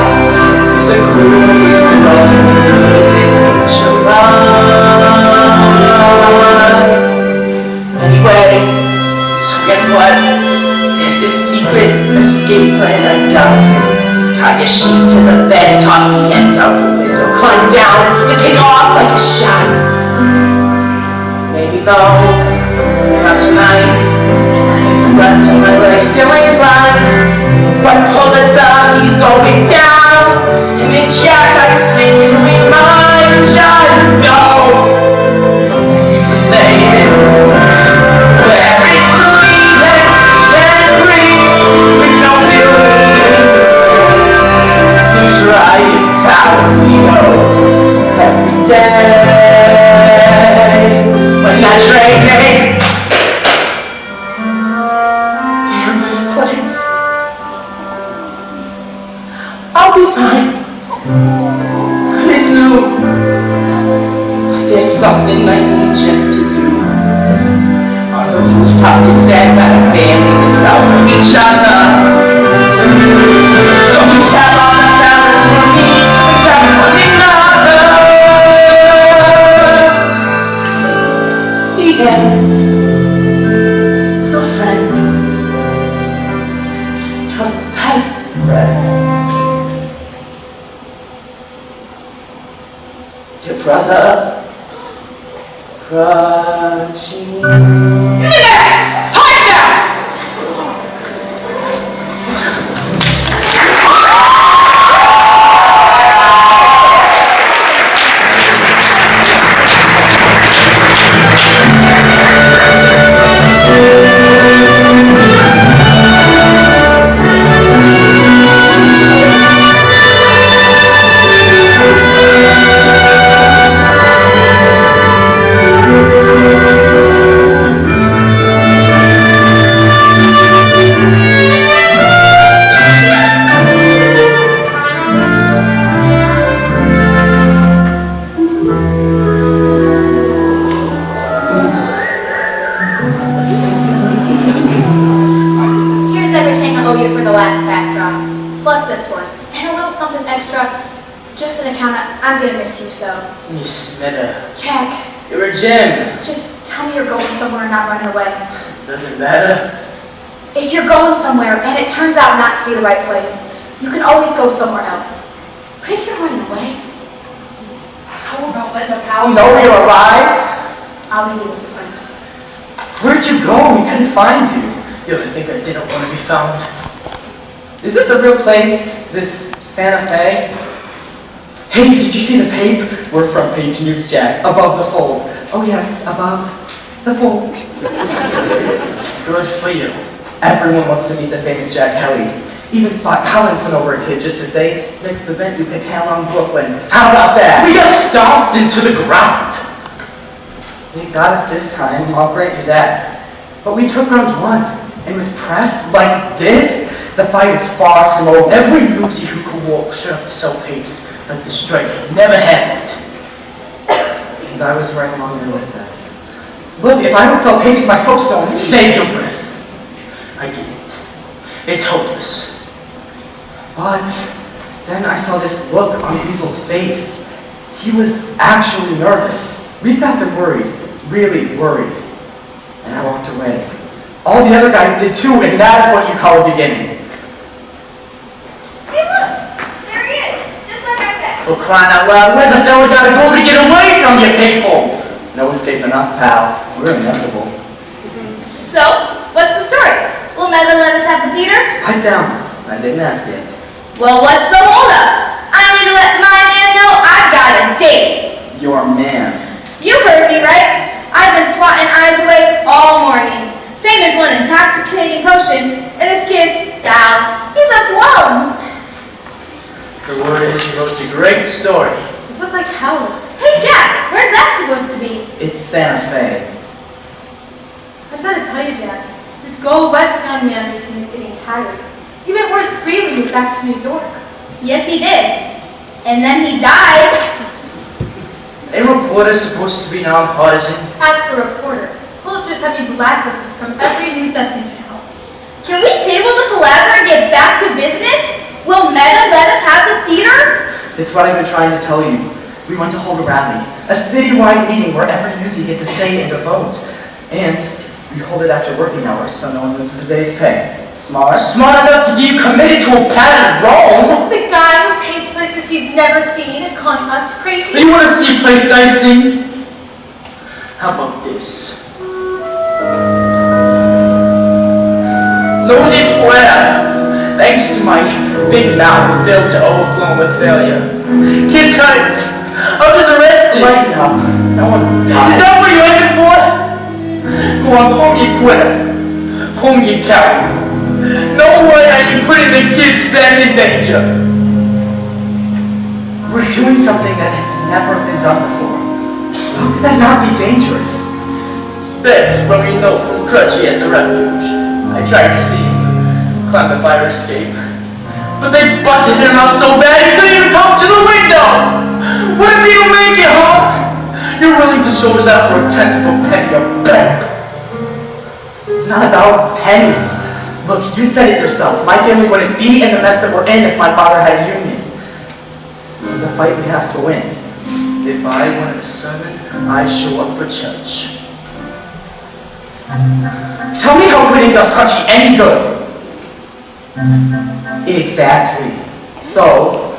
There's a cruise below your ride. Anyway, so guess what? There's this secret escape plan I got. Tie a sheet to the bed, toss the end out the window, climb down, and take off like a shot. Maybe though, not tonight. It's slept and my legs still ain't right. But Pulitzer, he's going down. And then Jack, I was thinking we might just go. He's for saying, where it's clean and free, with no buildings in. He's riding down the road every day. When that train makes, damn this place. I'll be fine. Good as new. But there's something I need you to do. On the rooftop you said that a family looks out for each other. So you tell all the fellas for me to protect one another. The end. Your friend. Your best friend. Your brother. Crutchy. Pipe down! Here's everything I owe you for the last backdrop, plus this one, and a little something extra, just an account of I'm gonna miss you so. Miss Smith, Jack, you're a gem. just tell me you're going somewhere and not running away. Doesn't matter. If you're going somewhere and it turns out not to be the right place, you can always go somewhere else. But if you're running away, How about letting the pal know you're alive? I'll leave you with your friend. Where'd you go? We couldn't find you. You ever think I didn't want to be found? Is this a real place? This Santa Fe? Hey, did you see the paper? We're front page news, Jack. Above the fold. Oh yes, above the fold. Good for you. Everyone wants to meet the famous Jack Kelly. Even Spot Collins sent over a kid just to say, next event you can hail on Brooklyn. How about that? We just stomped into the ground. They got us this time, I'll grant you that. But we took round one, and with press like this, the fight is far from over. Every Newsie who could walk should have sell papes, but the strike never happened. And I was right along there with them. Look, if I don't sell papes, my folks don't leave. Save your breath. I get it. It's hopeless. But then I saw this look on Weasel's face. He was actually nervous. We've got them worried, really worried. And I walked away. All the other guys did too, and that is what you call a beginning. Hey, look! There he is! Just like I said. For crying out loud, where's a fella gotta go to get away from you people? No escaping us, pal. We're inevitable. So, what's the story? Will Meta let us have the theater? Pipe down. I didn't ask yet. Well, what's the holdup? I need to let my man know I've got a date. Your man. You heard me, right? I've been swatting eyes away all morning. Same as one intoxicating potion, and this kid, Sal, he's a flow. The word is you wrote a great story. You look like hell. Hey, Jack, where's that supposed to be? It's Santa Fe. I've got to tell you, Jack, this Go West young man routine is getting tired. Even worse, Freely moved back to New York. Yes, he did. And then he died. A reporter's supposed to be nonpartisan. Ask the reporter. He'll just have you blacklisted from every news desk in town. Can we table the palaver and get back to business? Will Meta let us have the theater? It's what I've been trying to tell you. We want to hold a rally, a citywide meeting where every newsie gets a say and a vote. And we hold it after working hours so no one misses a day's pay. Smart? Smart enough to get you committed to a pattern wrong! The guy who paints places he's never seen is calling us crazy. You want to see a place I've seen? How about this? Nosy Square! Thanks to my big mouth filled to overflowing with failure. Kids hurt! I was arrested! Lighten up. No one died. Is that what you're aiming for? Go on, call me a quitter. Call me a coward. No way are you putting the kids back in danger. We're doing something that has never been done before. How could that not be dangerous? Specs brought me a note from Crutchy at the refuge. I tried to see him, climb the fire escape. But they busted him up so bad he couldn't even come to the window! What if you make it, huh? You're willing to shoulder that for a tenth of a penny a bag. It's not about pennies. Look, you said it yourself. My family wouldn't be in the mess that we're in if my father had a union. This is a fight we have to win. If I wanted a sermon, I'd show up for church. Tell me how quitting does Crunchy any good. Exactly. So,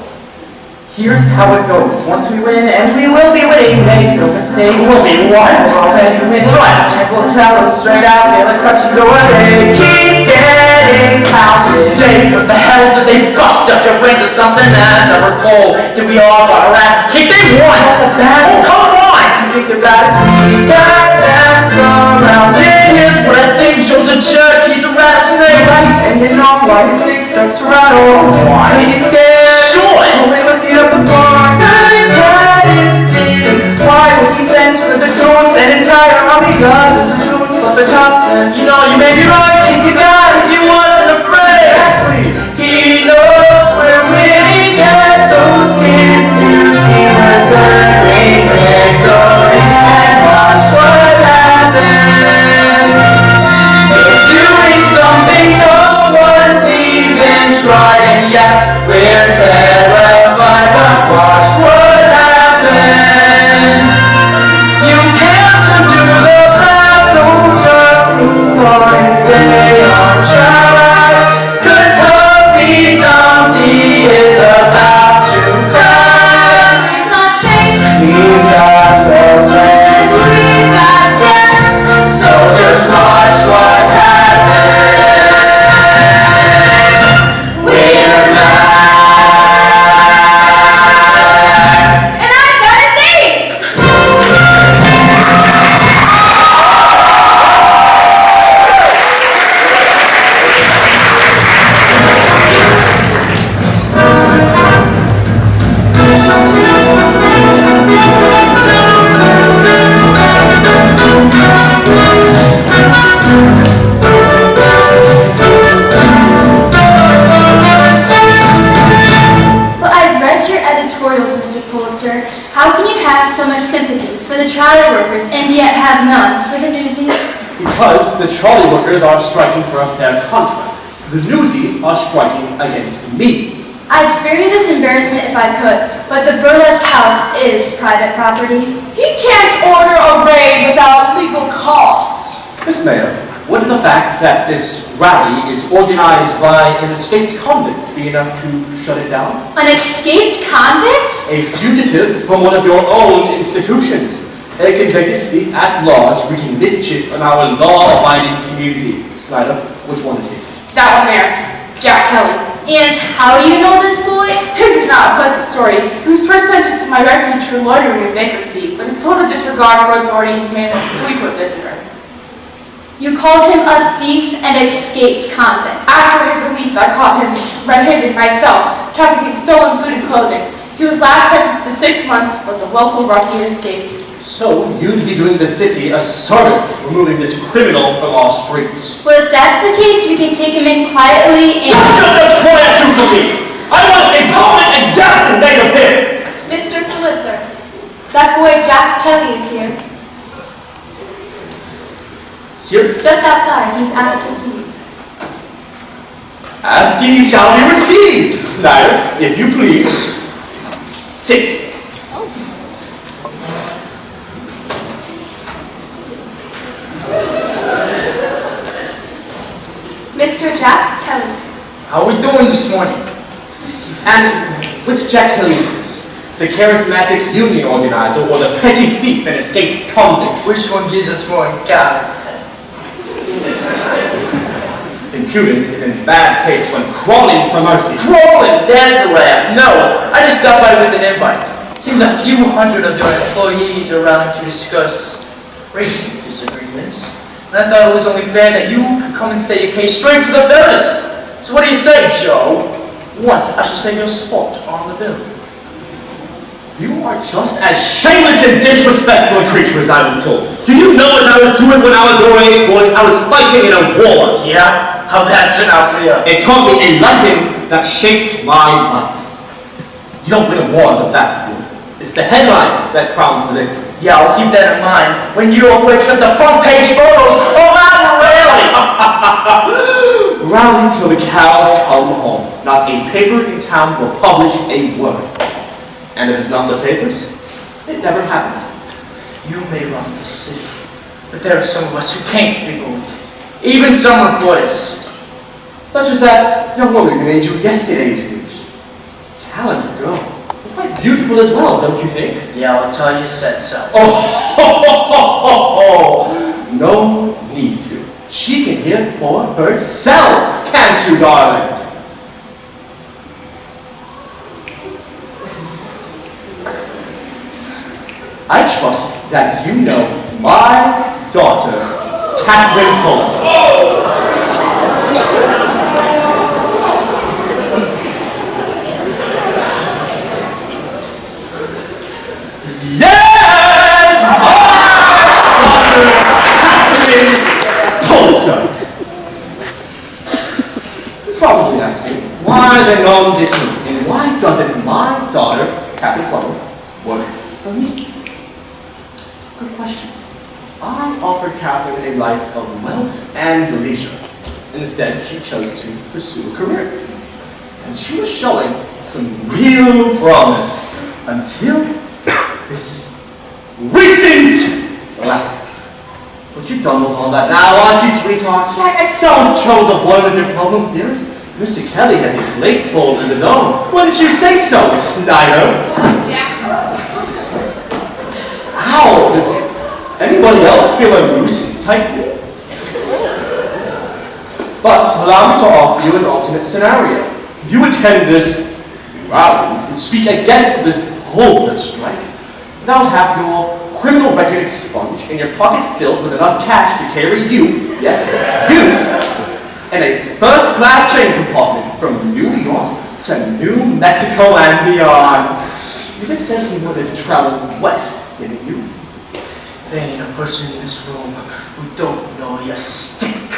here's how it goes. Once we win, and we will be winning, make no mistake. We'll be what? We'll win what? And we'll tell them straight out, they let Crunchy go away. Keep getting pounded. Dave, what the hell did they bust up your brains or something? As I recall, did we all got our asses kicked? They won! The battle? Come on! You think about it. We got them surrounded. Here's what I think. Joe's a jerk, he's a rattlesnake. Right, and you know why his snake starts to rattle. Why? Because he's scared. Sure! Only looking at the bar. His head is spinning. Why would he send for the goons? An entire army, dozens of goons plus a Thompson. You know, you may be right. Take it back if you wasn't afraid. Exactly. He knows we're winning at those kids to see the serving victory. And watch what happens. We're doing something no one's even tried. And yes, we're terrified, but watch what happens. You can't undo the past, don't just move on and stay on track. 'Cause Humpty Dumpty is about to crack. We've got faith, We've got the plan, we've got Jack. so just watch what happens. We're back. And I've got a date! But I've read your editorials, Mr. Pulitzer. How can you have so much sympathy for the trolley workers and yet have none for the Newsies? Because the trolley workers are striking for a fair contract. The Newsies are striking against me. I'd spare you this embarrassment if I could, but the burlesque house is private property. He can't order a raid without legal cause. Miss Mayor, Would the fact that this rally is organized by an escaped convict be enough to shut it down? An escaped convict? A fugitive from one of your own institutions. A convicted thief at large wreaking mischief on our law-abiding community. Snyder, which one is he? That one there, Jack Kelly. And how do you know this boy? His is not a pleasant story. He was first sentenced to my refuge for loitering in bankruptcy, but his total disregard for authority has made him a frequent visitor. You called him a thief and escaped convict. After his release, I caught him red-handed myself, trafficking stolen food and clothing. He was last sentenced to 6 months, but the local ruffian escaped. So, you'd be doing the city a service, removing this criminal from our streets. Well, if that's the case, we can take him in quietly and... What does quiet do for me? I want a permanent example made of him! Mr. Pulitzer, that boy Jack Kelly is here. Here? Just outside. He's asked to see you. Asking shall be received. Snyder, if you please. 6. Mr. Jack Kelly. How are we doing this morning? And which Jack Kelly is this? The charismatic union organizer or the petty thief and escaped convict? Which one gives us more in God? Impudence is in bad taste when crawling for mercy. Crawling? There's a laugh. No, I just stopped by with an invite. Seems a few hundred of your employees are rallying to discuss racial disagreements. And I thought it was only fair that you could come and state your case straight to the fellas. So what do you say, Joe? What? I should save your spot on the bill. You are just as shameless and disrespectful a creature as I was told. Do you know what I was doing when I was your age, boy? I was fighting in a war. Yeah? How'd that turn out for you? It taught me a lesson that shaped my life. You don't win a war with that fool. It's the headline that crowns the victory. Yeah, I'll keep that in mind when New York wakes up the front page photos of our rally. Rally till the cows come home. Not a paper in town will publish a word. And if it's not the papers, it never happened. You may run the city, but there are some of us who can't be bullied. Even some reporters. Such as that young woman who made you yesterday's news. Talented girl. Quite beautiful as well, don't you think? Yeah, I'll tell you said so. Oh, no need to. She can hear for herself, can't you, darling? I trust that you know my daughter, Catherine Pulitzer. Yes! My daughter, Catherine Pulitzer. Probably asking, why the non-different, and why doesn't my daughter, Catherine Pulitzer, work for me? Good questions. I offered Catherine a life of wealth and leisure. Instead, she chose to pursue a career. And she was showing some real promise until this recent lapse. But you've done with all that now, aren't you, sweetheart? Don't throw the boy with your problems, dearest. Mr. Kelly has a plate full of his own. Why didn't you say so, Snyder? Ow! Does anybody else feel a noose tightening? But allow me to offer you an alternate scenario. You attend this rally and speak against this hopeless strike. Now have your criminal record expunged and your pockets filled with enough cash to carry you, yes, you, in a first-class train compartment from New York to New Mexico and beyond. You did say you wanted to travel west, didn't you? There ain't a person in this room who don't know you stink.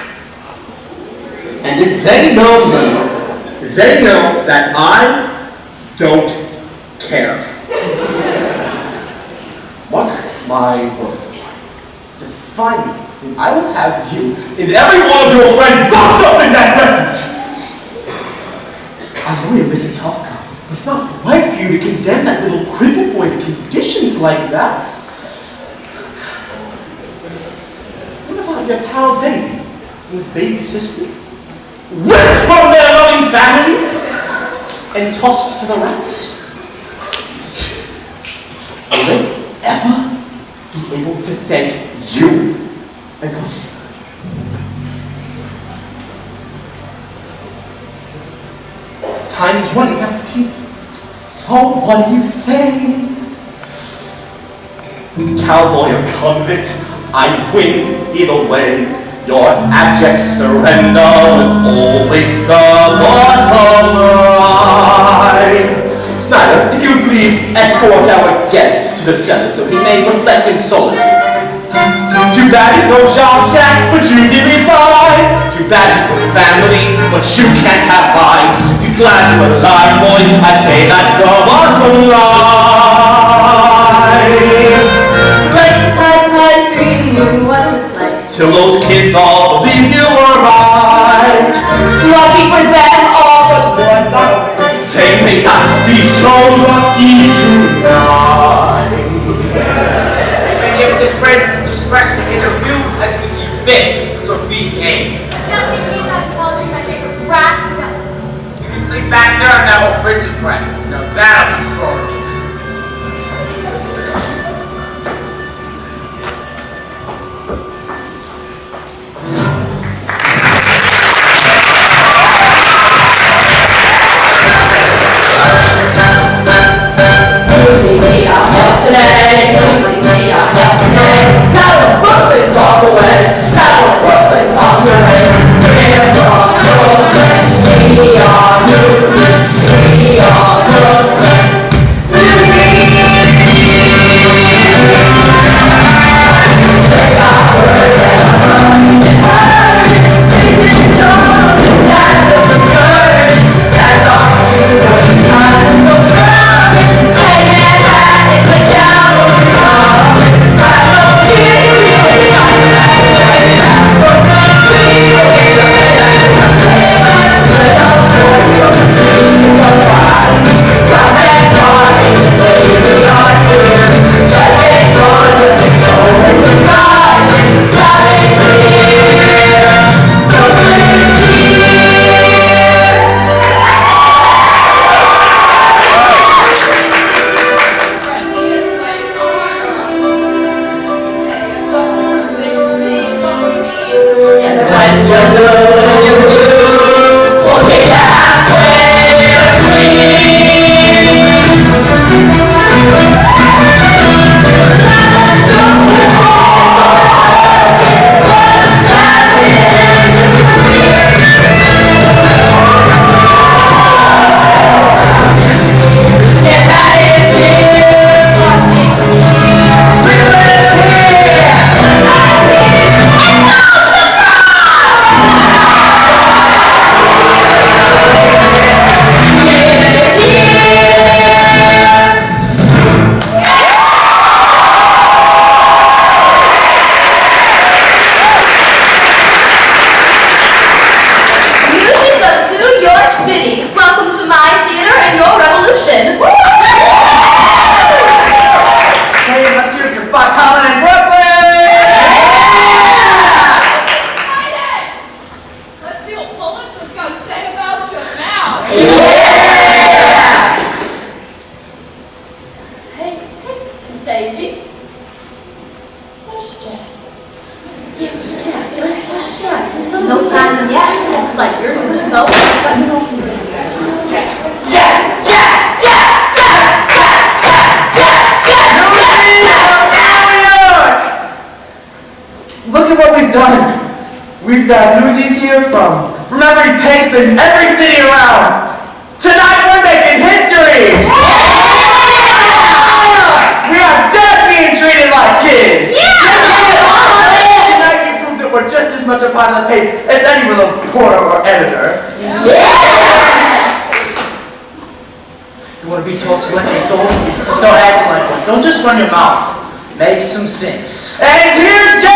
And if they know me, they know that I don't care. Mark my words. Define me, and I will have you and every one of your friends locked up in that refuge. I know you're Mr. Tough Guy, but it's not right for you to condemn that little cripple boy to conditions like that. What about your pal Davey? his baby sister, ripped from their loving families, and tossed to the rats? Will they ever be able to thank you enough? Time's running out, Pete. So what do you say? Cowboy or convict, I win either way. Your abject surrender was always the bottom line. Snyder, if you would please escort our guest to the cellar so he may reflect in solitude. Too bad he's no job, Jack, but you did resign. Too bad you have family, but you can't have mine. Be glad you were alive, boy. I'd say that's the bottom line. Play, bring you what to play. Till those kids all believed you were right. Lucky for them, all but one got away. They may not be so lucky tonight. We've been given this great discretion to interview as we see fit, so behave. Just give me that apology, my favorite brass knuckles. You can sleep back there in that old printing press. Now that'll be forward. No sign yet. Looks like you're doing so well. Look at what we've done. We've got Newsies here from every paper in every city around. Tonight we're making history! We are done being treated like kids! Tonight you proved that we're just as much a part of the paper as any reporter or editor. You want to be told to let your doors? Just don't act like one. Don't just run your mouth. Make some sense. And here's Jay!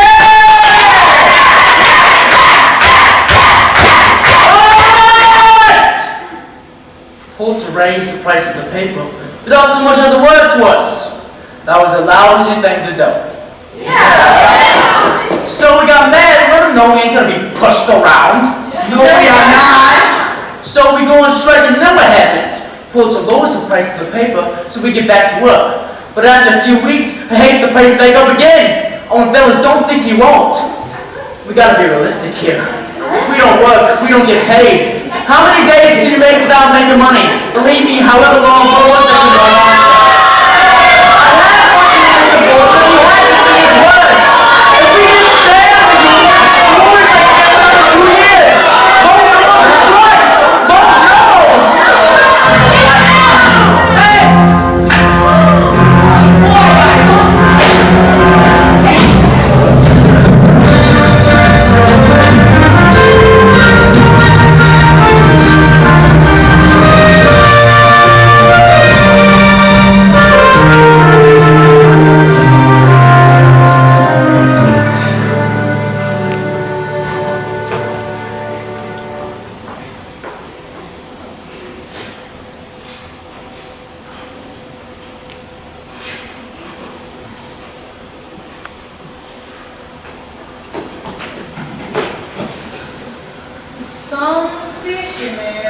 Pulled to raise the price of the paper without so much as a word to us. That was a lousy thing to do. Yeah. So we got mad and let him don't know, we ain't gonna be pushed around. No, we are not. So we go on strike and then what happens? Pulitzer lowers the price of the paper so we get back to work. But after a few weeks, he hikes the price back up again. Oh, and fellas, don't think he won't. We gotta be realistic here. If we don't work, we don't get paid. How many days can you make without making money? Believe me, however long Pulitzer can go on.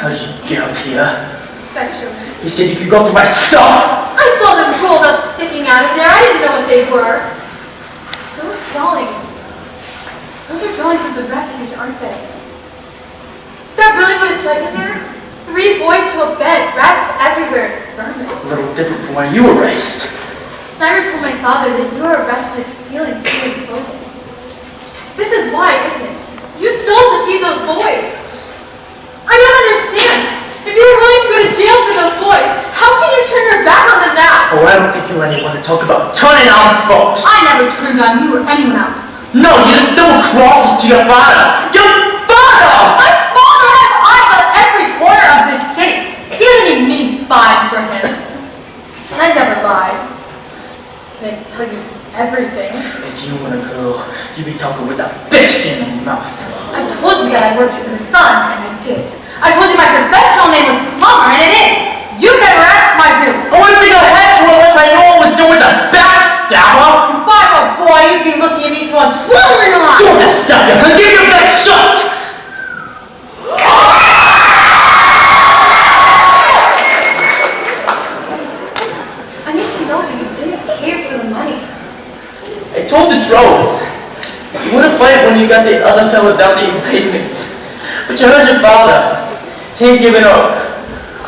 How did you get up here? Spectrum. He said you could go through my stuff! I saw them rolled up sticking out of there. I didn't know what they were. Those drawings. Those are drawings of the refuge, aren't they? Is that really what it's like in there? 3 boys to a bed, rats everywhere, vermin. A little different from when you were raised. Snyder told my father that you were arrested stealing food and clothing. This is why, isn't it? You stole to feed those boys. I don't understand. If you were willing to go to jail for those boys, how can you turn your back on them now? Oh, I don't think you're anyone to talk about turning on folks. I never turned on you or anyone else. No, you just threw crosses to your father. Your father! My father has eyes on every corner of this city. He doesn't need me spying for him. I never lied. I didn't tell you everything. If you were a girl, you'd be talking with a fist in your mouth. I told you that I worked for the Sun, and I did. I told you my professional name was Plumber, and it is. You never asked my room. I wouldn't think I had to unless I knew I was doing the backstabber. If I were a boy, you'd be looking at me through a swallowing eye. Don't stab you. I'll give you your best shot. I need to know that you didn't care for the money. I told the truth. You wouldn't fight when you got the other fella down the pavement. But you heard your father. He ain't giving up.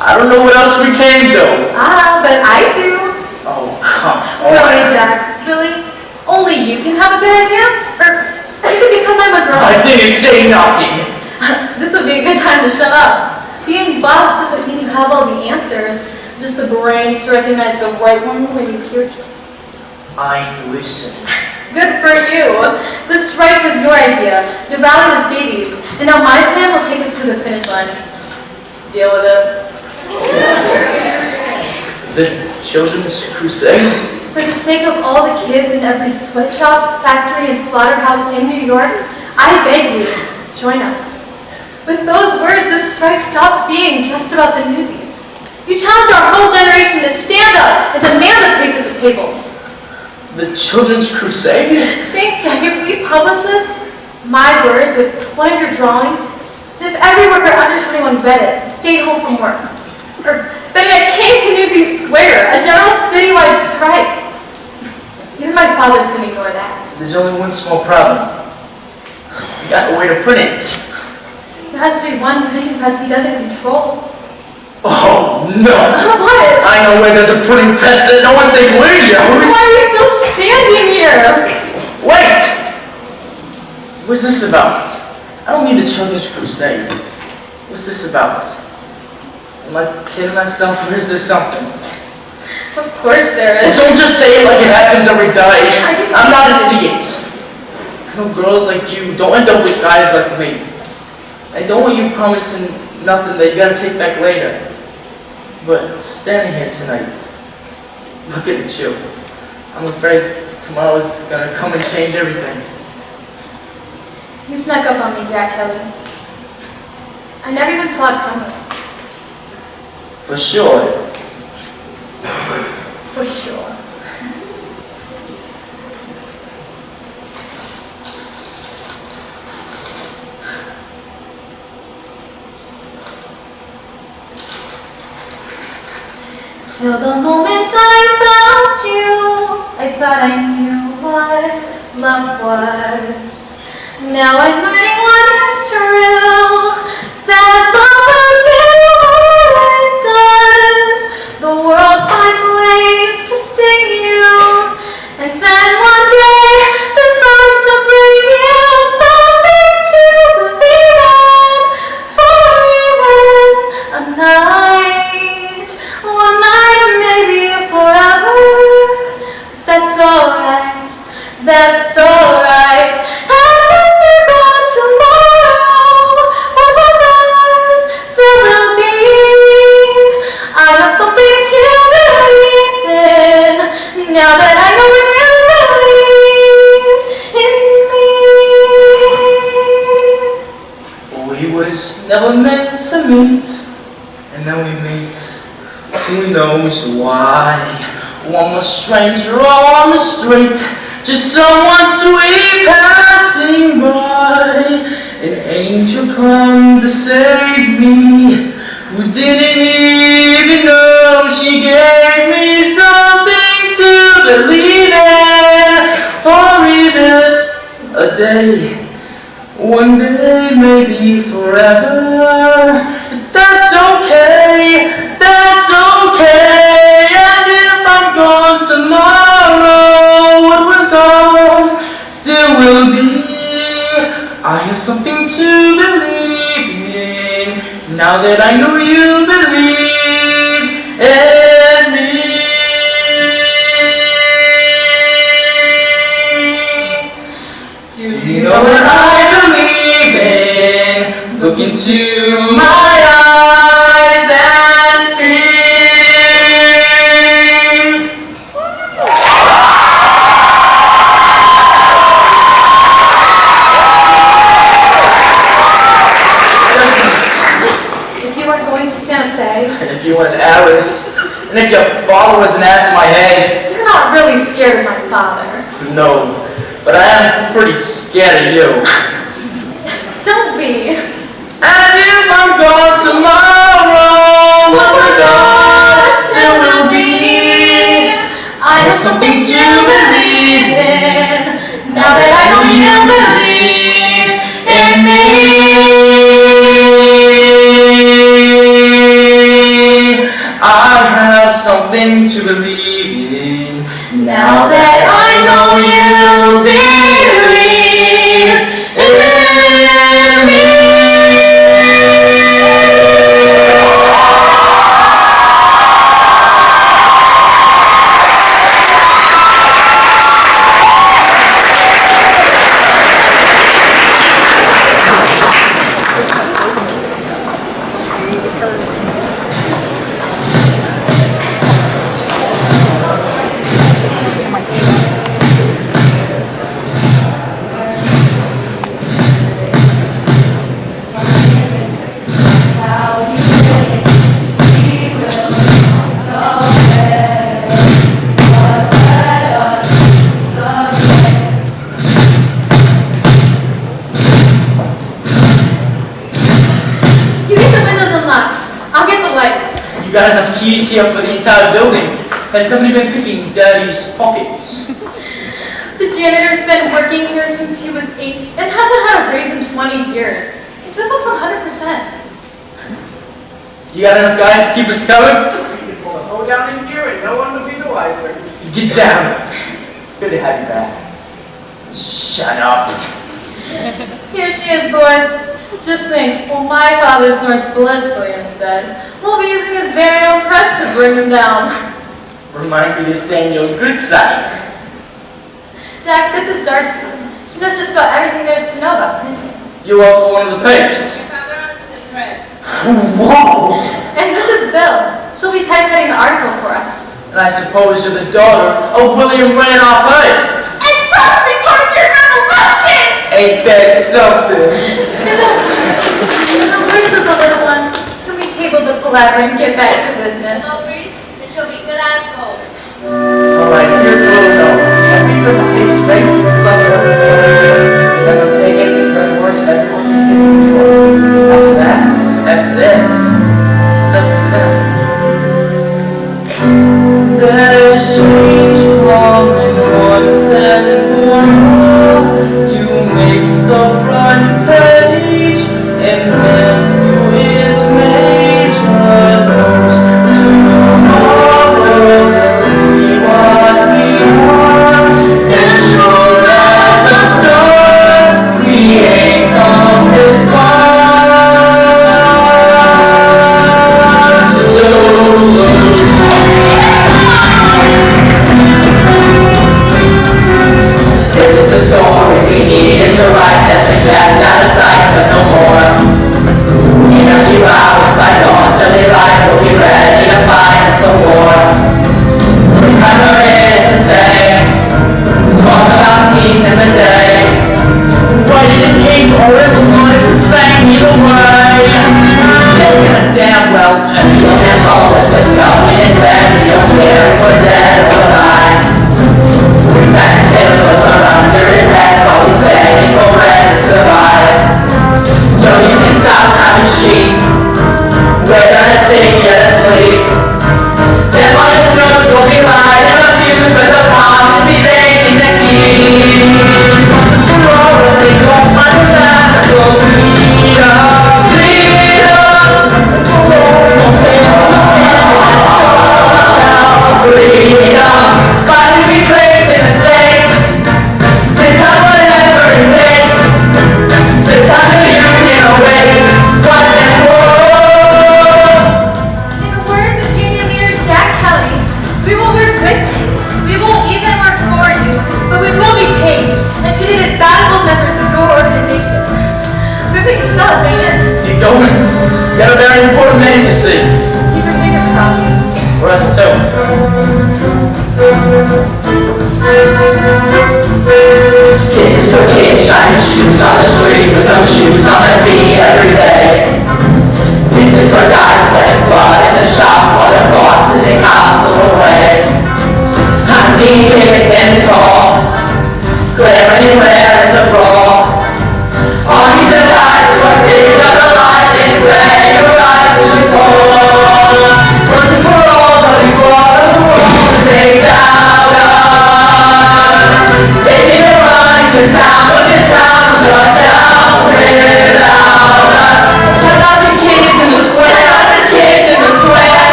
I don't know what else we can do. Ah, but I do. Oh, come on. Really, Jack? Really? Only you can have a good idea? Or is it because I'm a girl? I didn't say nothing. This would be a good time to shut up. Being boss doesn't mean you have all the answers. Just the brains to recognize the right one when you hear it. I listen. Good for you. The strike was your idea. The rally was Davy's. And now my plan will take us to the finish line. Deal with it. The Children's Crusade? For the sake of all the kids in every sweatshop, factory, and slaughterhouse in New York, I beg you, join us. With those words, the strike stopped being just about the Newsies. You challenged our whole generation to stand up and demand a place at the table. The Children's Crusade? Think, Jack, if we publish this, my words with one of your drawings, and if every worker under 21 read it and stayed home from work, or better yet, came to Newsies Square, a general citywide strike. Even my father couldn't ignore that. There's only one small problem. We got a way to print it. There has to be one printing press he doesn't control. Oh, no. What? I know where there's a printing press and no one think we're yours. Why are you still standing here? Wait! What's this about? I don't need the Children's Crusade. What's this about? Am I kidding myself or is there something? Of course there is. Don't just say it like it happens every day. I'm not an idiot. I know girls like you don't end up with guys like me. I don't want you promising nothing that you gotta take back later. But standing here tonight, looking at you, I'm afraid tomorrow's gonna come and change everything. You snuck up on me, Jack Kelly. I never even saw it coming. For sure. For sure. Till the moment I found you, I thought I knew what love was. Now I'm learning what is true, that love will do what it does. The world finds ways to sting you, and then one day decides to bring you something to believe in. For even a night, one night, maybe forever. That's alright, that's alright. And if you're gone tomorrow, what was ours still will be. I have something to believe in, now that I know you believed in me. We was never meant to meet, and then we meet. Who knows why? One more stranger on the street, just someone sweet passing by. An angel come to save me, who didn't even know she gave me something to believe in. For even a day, one day, maybe forever. But that's okay, that's okay. And if I'm gone tomorrow, what was ours still will be. I have something to believe in, now that I know you believed in me. Do you know what I believe in? Look into my eyes and see. If you weren't going to Santa Fe, And if you were an heiress, and if your father was an act to my head, you're not really scared of my father. no, but I am pretty scared of you. Don't be. And if I'm gone tomorrow, what was ours still will be. I have something to believe in, now that I know you believe in me. I have something to believe in, Now that I know you believe in me. You get the windows unlocked. I'll get the lights. You got enough keys here for the entire building. Has somebody been picking Daddy's pockets? The janitor's been working here since he was 8 and hasn't had a raise in 20 years. He's with us 100%. You got enough guys to keep us covered? You can pull the hoe down in here and no one will be the wiser. Good job. It's good to have you back. Shut up. Here she is, boys. Just think, while my father snores blissfully in his bed, we'll be using his very own press to bring him down. Remind me to stay on your good side. Jack, this is Darcy. She knows just about everything there is to know about printing. You work for one of the papers. Whoa! And this is Bill. She'll be typesetting the article for us. And I suppose you're the daughter of William Randolph Hearst. And probably part of your revolution! Ain't that something? In the words of the little one, can we table the palaver and get back to business? It shall be good as gold. Alright, here's a little note. As we put the page space, let the rest of the words here. Then we'll take it and spread the words to everyone who can do it. After that, it's up to them.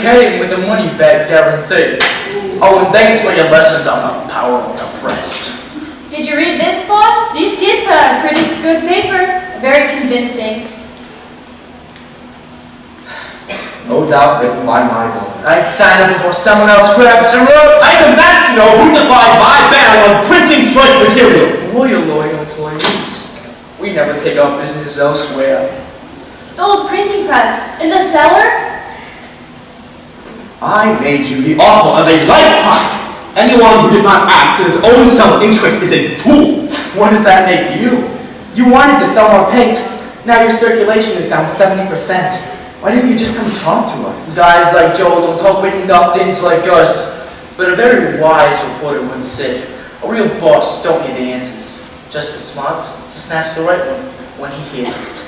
came with a money-back guarantee. Oh, and thanks for your lessons on the power of the press. Did you read this, boss? These kids put out a pretty good paper. Very convincing. No doubt written by my daughter. I'd sign up before someone else grabs the rope. I demand to know who defied my ban on printing strike material. Loyal employees. We never take our business elsewhere. The old printing press in the cellar? I made you the offer of a lifetime. Anyone who does not act in his own self-interest is a fool. What does that make you? You wanted to sell more papes. Now your circulation is down 70%. Why didn't you just come talk to us? Guys like Joel don't talk with nothings like us. But a very wise reporter once said, a real boss don't need the answers, just the smarts to snatch the right one when he hears it.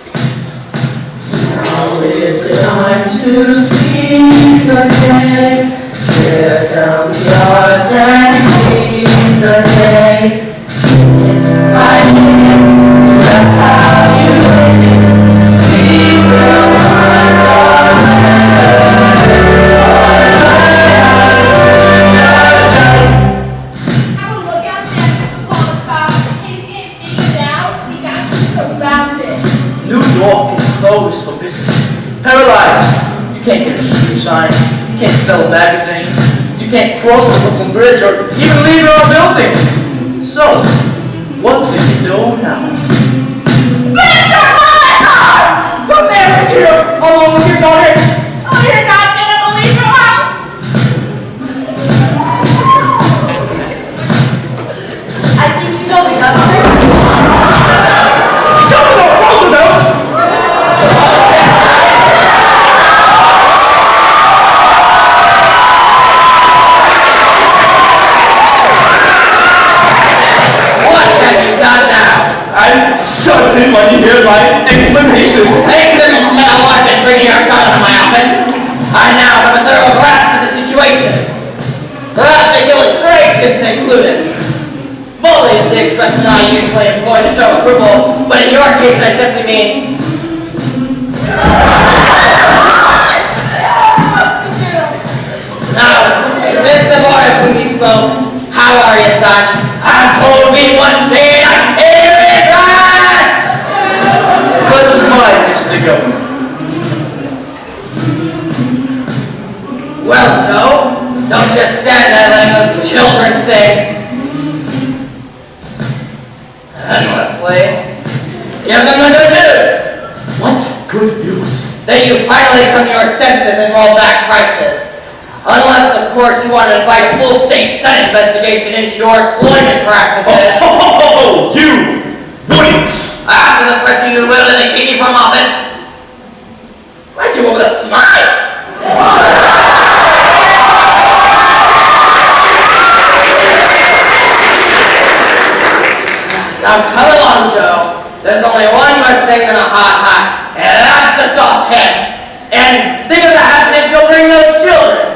Now is the time to seize the day. tear down the yards and seize the day. Hit by hit, that's how you win it. We will find our New York is closed for business. Paralyzed. You can't get a shoe shine. You can't sell a magazine. You can't cross the Brooklyn Bridge or even leave your own building. So, what do you do now? Mr. Monitor! Come there with you, along with your daughter. Oh, you're not gonna believe her house. I think you know the governor. Governor Roosevelt! What have you done now? I'm certain when you hear my explanation. Excellent smell, I've been bringing our gun to my office. I now have a thorough grasp of the situation. Graphic illustrations included. Bully is the expression I usually employ to show approval, but in your case I simply mean... Now, is this the boy of whom you spoke? How are you, son? I'm told me one thing, I'm Pleasure's mine, Mr. Governor. Well, Joe, don't just stand there letting those children sing. Endlessly. Give them the good news. What good news? That you finally come to your senses and roll back prices. Unless, of course, you want to invite a full state Senate investigation into your employment practices. Oh, you wouldn't! After the pressure you will and they keep you from office. I do it with a smile. Now come along, Joe. There's only one worse thing than a hot hat, and that's a soft head. And think of the happiness you'll bring those children.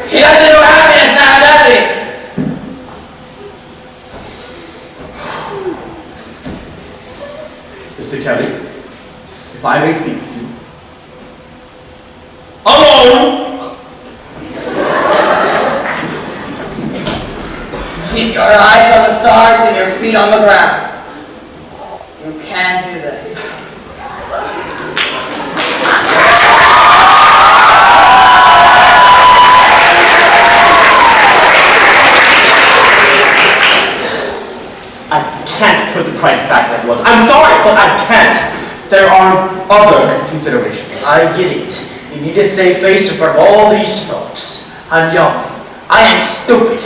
He doesn't know happiness now, does he? Mr. Kelly, if I may speak to you. Alone! Keep your eyes on the stars and your feet on the ground. You can do this. I can't put the price back that was. I'm sorry, but I can't. There are other considerations. I get it. You need to save face in front of all these folks. I'm young. I ain't stupid.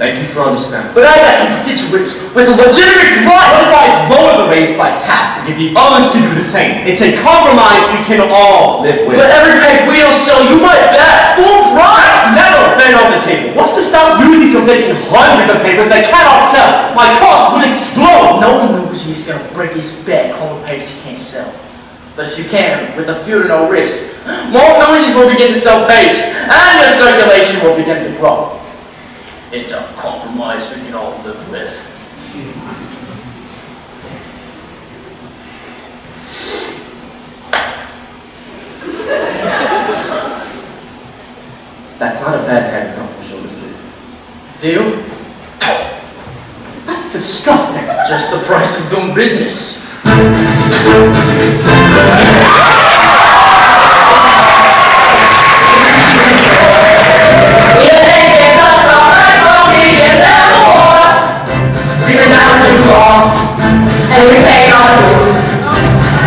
Thank you for understanding. But I got constituents with a legitimate right. What if I lower the rates by half and get the others to do the same? It's a compromise we can all live with. But every paper we don't sell, you might bet full price. That's never been on the table. What's to stop Newsies from taking hundreds of papers they cannot sell? My costs will explode. No Newsie is gonna break his back on the papers he can't sell. But if you can, with a few to no risk, more Newsies will begin to sell papers, and your circulation will begin to grow. It's a compromise we can all live with. That's not a bad hand to show this kid. Deal? That's disgusting. Just the price of doing business. And we pay our dues.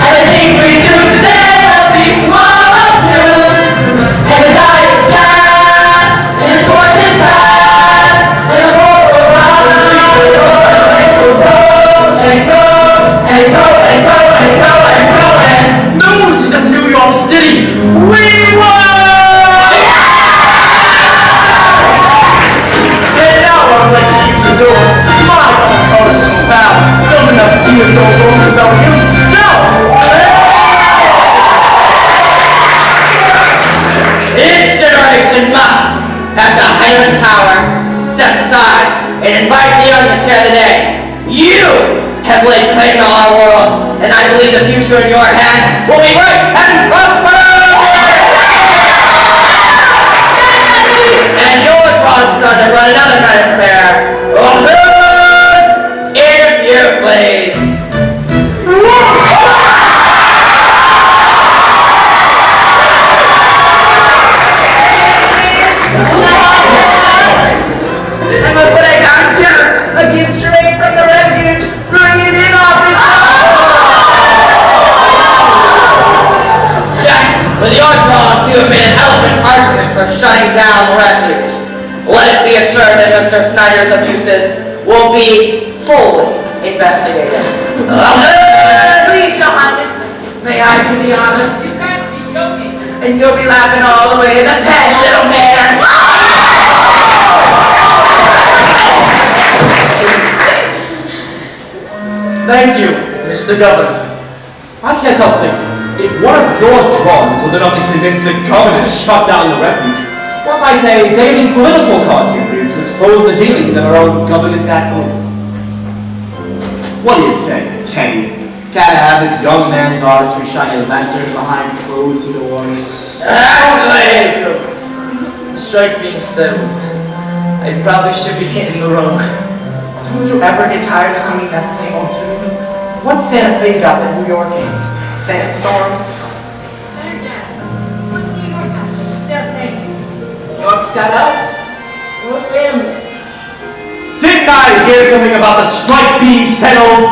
And the things we do today will be tomorrow's news. And the die is cast, and the torch is passed, and the war will rise, and the race will go, and go, and go, and go, and go, and go. and I believe the future in your hands will be bright and prosperous! And your drugs are to run another nightmare. Officers, if you please. And look what I got you! A gift straight from the refuge! Bring it in, officer! Jack, with your drugs, you have made an eloquent argument for shutting down the refuge. Let it be assured that Mr. Snyder's abuses will be fully investigated. Please, Your Highness, may I to be honest? You can't be joking. And you'll be laughing all the way to the pen, little man! Thank you, Mr. Governor. I can't help thinking, if one of your drawings was enough to convince the governor to shut down the refuge, what might a daily political cartoon do to expose the dealings of our own government backbones? What do you say, Teddy? Gotta have this young man's artistry shining a lantern behind closed doors. Actually, the strike being settled, I probably should be hitting the road. Don't you ever get tired of singing that same old tune? What's Santa Fe got that New York ain't? Sandstorms? Better yet, what's New York got? Santa Fe. New York's got us. We're family. Didn't I hear something about the strike being settled?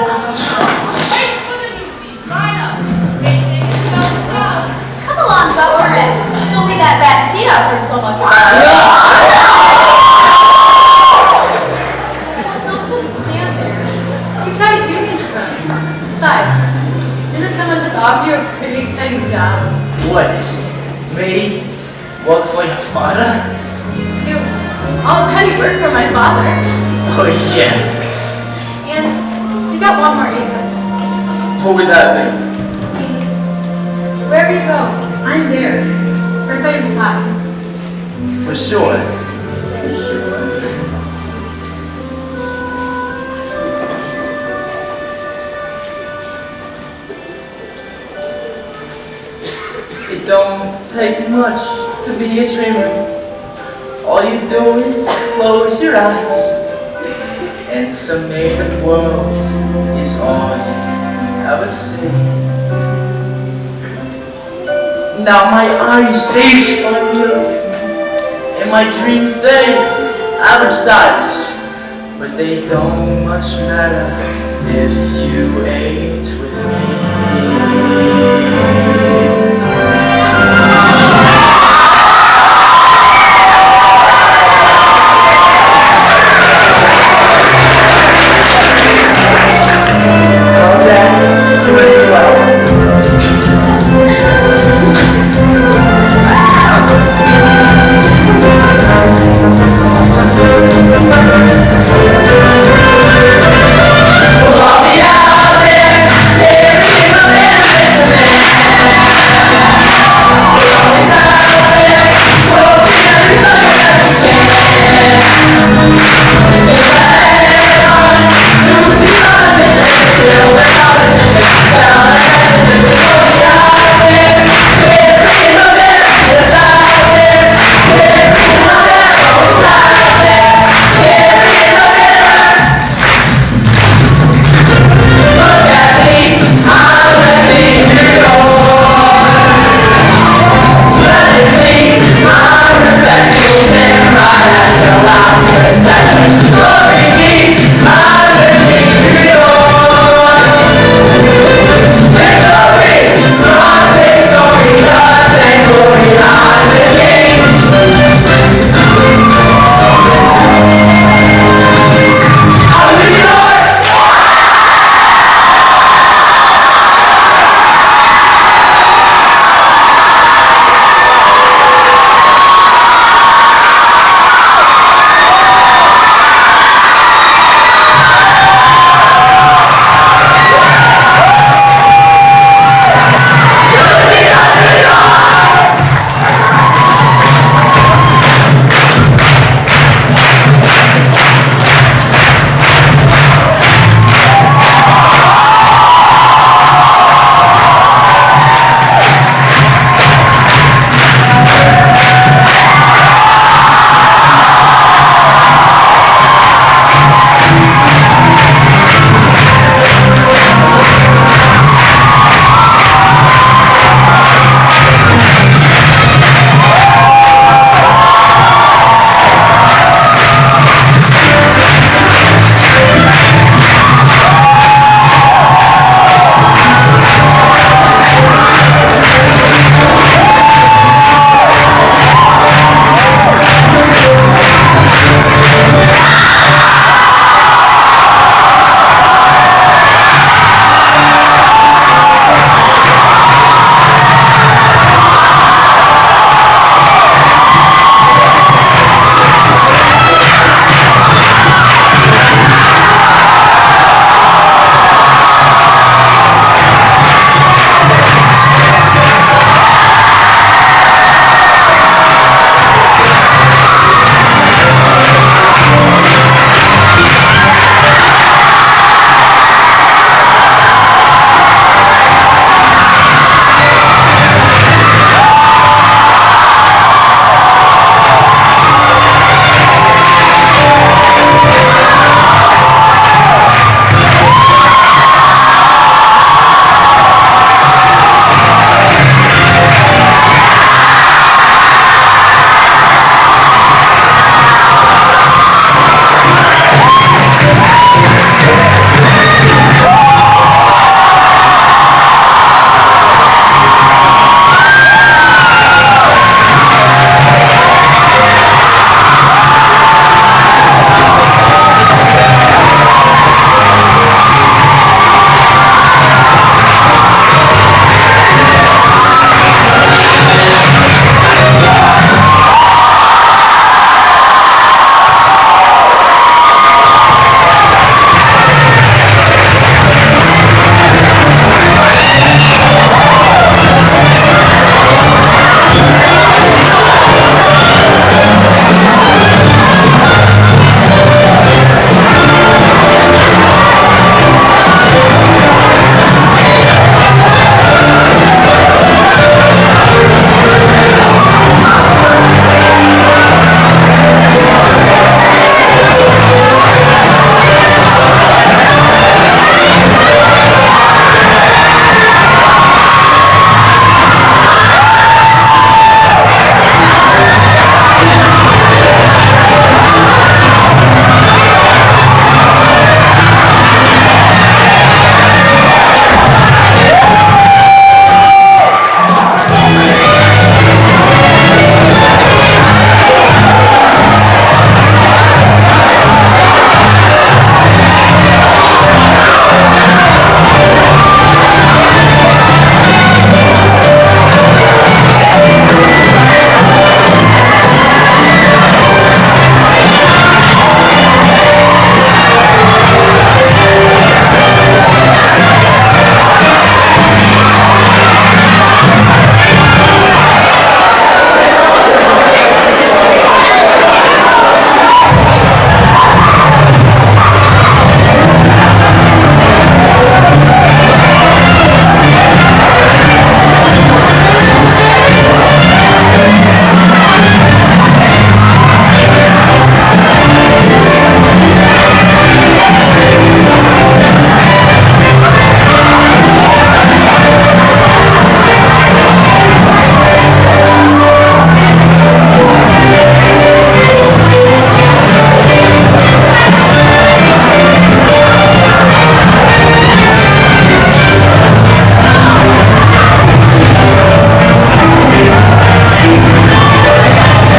Come along, government. Show me that back seat I've heard so much about. Don't just stand there. You've got a union to run. Besides, didn't someone just offer you a pretty exciting job? What? Me? Work for your father? You already work for my father. Oh yeah. And you got one more ace up your sleeve. What would that be? Wherever you go, I'm there. Right by your side. For sure. It don't take much to be a dreamer. All you do is close your eyes, and some made-up world is all you ever see. Now my eyes, they on you, and my dreams, they average size, but they don't much matter if you ain't with me.